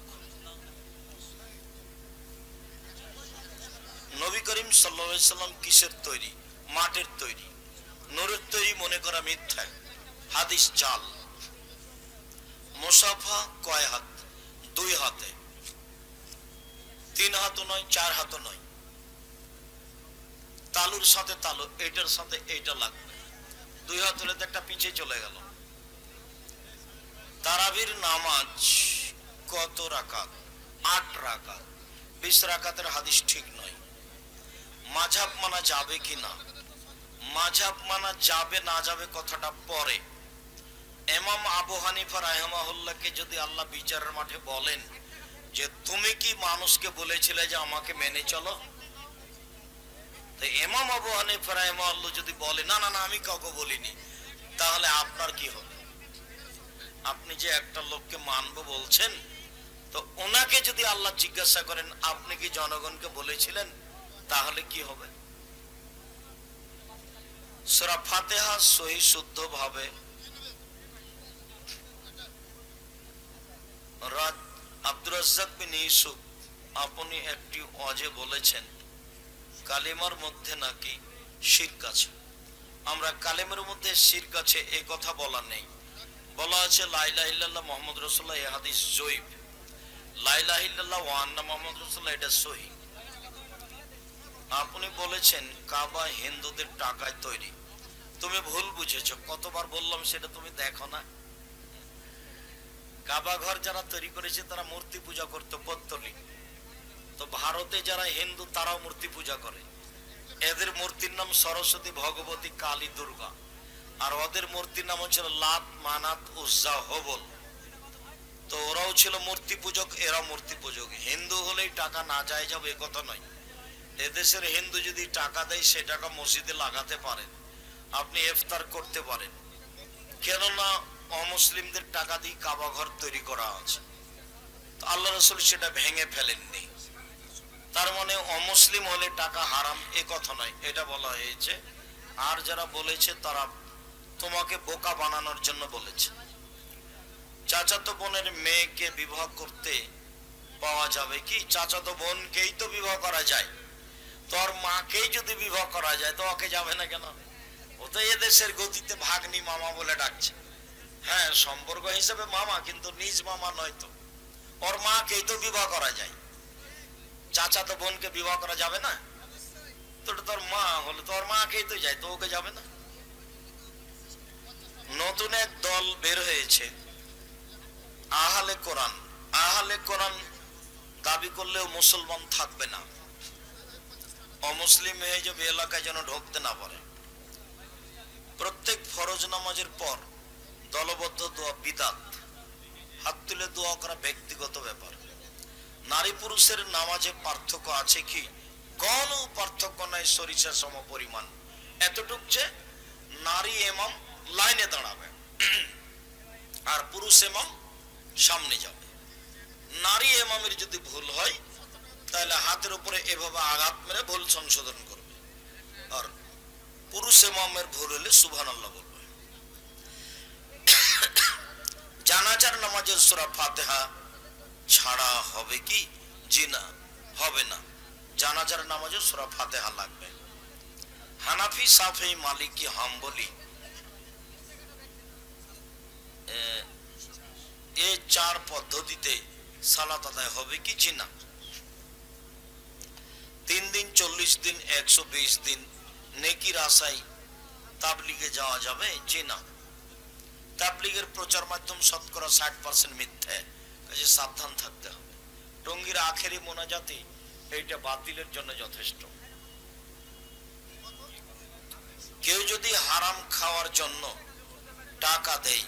নবী করিম সাল্লাল্লাহু আলাইহি সাল্লাম কিসের তৈরি? মাটির তৈরি। নূরের তৈরি মনে করা মিথ্যা, হাদিস জাল। মুসাফা কয় হাত? 2 হাতে। 3 হাতও নয়, 4 হাতও নয়। তালুর সাথে তালু, এইটার সাথে এইটা লাগবে। 2 হাত হলে তো একটা পিছিয়ে চলে গেল। তারাবির নামাজ কত রাকাত? 8 রাকাত। 20 রাকাতের হাদিস ঠিক নয়। মাযহাব মানা যাবে কি না? মাযহাব মানা যাবে না যাবে কথাটা পরে। ইমাম আবু হানিফা রাহিমাহুল্লাহকে যদি আল্লাহ বিচারের মাঠে বলেন যে তুমি কি মানুষকে বলেছিলে যে আমাকে মেনে চলো, তো ইমাম আবু হানিফা রাহিমাহুল্লাহ যদি বলে না না না আমি কাউকে বলিনি, তাহলে আপনার কি হবে? আপনি যে একটা লোককে মানবো বলছেন, তো ওনাকে যদি আল্লাহ জিজ্ঞাসা করেন আপনি কি জনগণকে বলেছিলেন, তাহলে কি হবে? সূরা ফাতিহা সহি শুদ্ধ ভাবে আব্দুর রাজ্জাক বিন ইউসুফ আপনি একটি ওয়াজে বলেছেন কালিমার মধ্যে নাকি শিরক আছে। আমরা কালিমার মধ্যে শিরক আছে এই কথা বলা নেই। বলা আছে লা ইলাহা ইল্লাল্লাহ মুহাম্মদ রাসূলুল্লাহ, এই হাদিস জয়ীফ। লা ইলাহা ইল্লাল্লাহ ওয়া আন্না মুহাম্মদ রাসূলুল্লাহ, এটা সহিহ। আপনি বলেছেন কাবা হিন্দুদের টাকায় তৈরি। তুমি ভুল বুঝেছো। কতবার বললাম সেটা তুমি দেখো না? কাবা ঘর যারা তৈরি করেছে তারা মূর্তি পূজা করতো পত্তলিক। তো ভারতে যারা হিন্দু তারাও মূর্তি পূজা করে। এদের মূর্তির নাম সরস্বতী, ভগবতী, কালী, দুর্গা। আর ওদের মূর্তির নাম হচ্ছে লাত, মানাত, উজ্জা, হবল। তো ওরাও ছিল মূর্তি পূজক, এরাও মূর্তি পূজক। হিন্দু হলেই টাকা না যায় যাবে এ কথা নয়। এদেশের হিন্দু যদি টাকা দেয় সে টাকা মসজিদে লাগাতে পারেন, আপনি ইফতার করতে পারেন। কেননা অমুসলিমদের টাকা দিয়ে কাবা ঘর তৈরি করা আছে। তো আল্লাহ রাসূল সেটা ভেঙে ফেলেননি। তার মানে অমুসলিম হলে টাকা হারাম এ কথা নয়, এটা বলা হয়েছে। আর যারা বলেছে তারা তোমাকে বোকা বানানোর জন্য বলেছে। চাচাতো বোনের মেয়েকে বিবাহ করতে পাওয়া যাবে কি? চাচাতো বোনকেই তো বিবাহ করা যায়। তোর মাকেই যদি বিবাহ করা যায় তো ওকে যাবে না কেন? ও তো এদেশের গতিতে ভাগ্নি মামা বলে ডাকছে। হ্যাঁ, সম্পর্ক হিসেবে মামা, কিন্তু নিজ মামা নয়। তো ওর মাকেই তো বিবাহ করা যায়, চাচাতো বোনকে বিবাহ করা যাবে না? তো তোর মা হলে তোর মাকেই তো যায়, তো ওকে যাবে না? নতুন এক দল বের হয়েছে আহলে কোরআন। আহলে কোরআন দাবি করলেও মুসলমান থাকবে না, অমুসলিম হয়ে যাবে, এলাকায় যেন ঢুকতে না পারে। প্রত্যেক ফরজ নামাজের পর দলবদ্ধ দোয়া বিদাত। হাত তুলে দোয়া করা ব্যক্তিগত ব্যাপার। নারী পুরুষের নামাজে পার্থক্য আছে কি? কোনো পার্থক্য নাই, সরিষা সম পরিমাণ। এতটুক যে নারী ইমাম লাইনে দাঁড়াবে আর পুরুষ ইমাম সামনে যাবে। নারী ইমামের যদি ভুল হয় তাহলে হাতের উপরে এভাবে আঘাত মেরে ভুল সংশোধন করবে, আর পুরুষ ইমামের ভুল হলে সুবহানাল্লাহ বলবে। জানাজার নামাজের সূরা ফাতিহা ছাড়া হবে কি? জি না, হবে না। জানাজার নামাজে সূরা ফাতিহা লাগবে। হানাফি, শাফিঈ, মালিকি, হাম্বলি এই 4 পদ্ধতিতে সালাত আদায় হবে কি? জি না। 3 দিন, 40 দিন, 120 দিন নেকির আশায় তাবলিগে যাওয়া যাবে? জি না। তাবলিগের প্রচার মাধ্যম শতকরা 60% মিথ্যা, কাজে সাবধান থাকতে হবে। টঙ্গীর আখেরি মোনাজাতি এইটা বাতিলের জন্য যথেষ্ট। কেউ যদি হারাম খাওয়ার জন্য টাকা দেয়,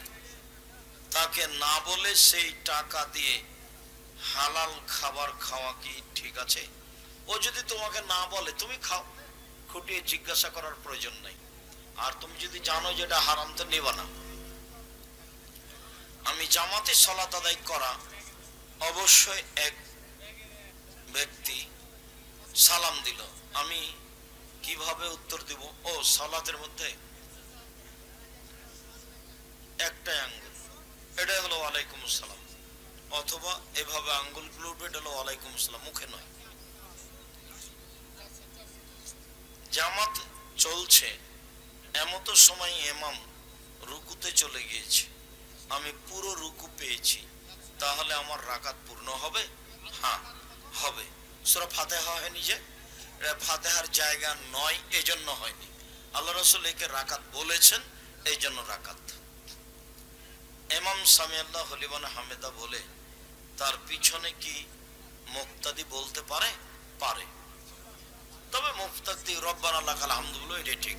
তাকে না বলে সেই টাকা দিয়ে হালাল খাবার খাওয়া কি ঠিক আছে? ও যদি তোমাকে না বলে তুমি খাও, খুঁটিয়ে জিজ্ঞাসা করার প্রয়োজন নাই। আর তুমি যদি জানো যে এটা হারাম তো নেবা না। আমি জামাতে সালাত আদায় করা, অবশ্যই এক ব্যক্তি সালাম দিল, আমি কিভাবে উত্তর দিব? ও সালাতের মধ্যে একটাই আঙ্গুল, এটা হলো ওয়ালাইকুম আসসালাম, অথবা এভাবে আঙ্গুলগুলো উঠবে, এটা হলো ওয়ালাইকুম আসসালাম, মুখে নয়। জামাত চলছে, এমতো সময় ইমাম রুকুতে চলে গিয়েছে, আমি পুরো রুকু পেয়েছি, তাহলে আমার রাকাত পূর্ণ হবে? হ্যাঁ হবে। সূরা ফাতিহা হয়নি যে, এটা ফাতিহার জায়গা নয়, এজন্য হয়নি। আল্লাহ রাসূল একে রাকাত বলেছেন, এই জন্য রাকাত। ইমাম সামি আল্লাহু লিমান হামিদা বলে তার পিছনে কি মুক্তাদি বলতে পারে? পারে। তবে মুক্তাদি রব্বানা লাকাল হামদু বলে, এটা ঠিক।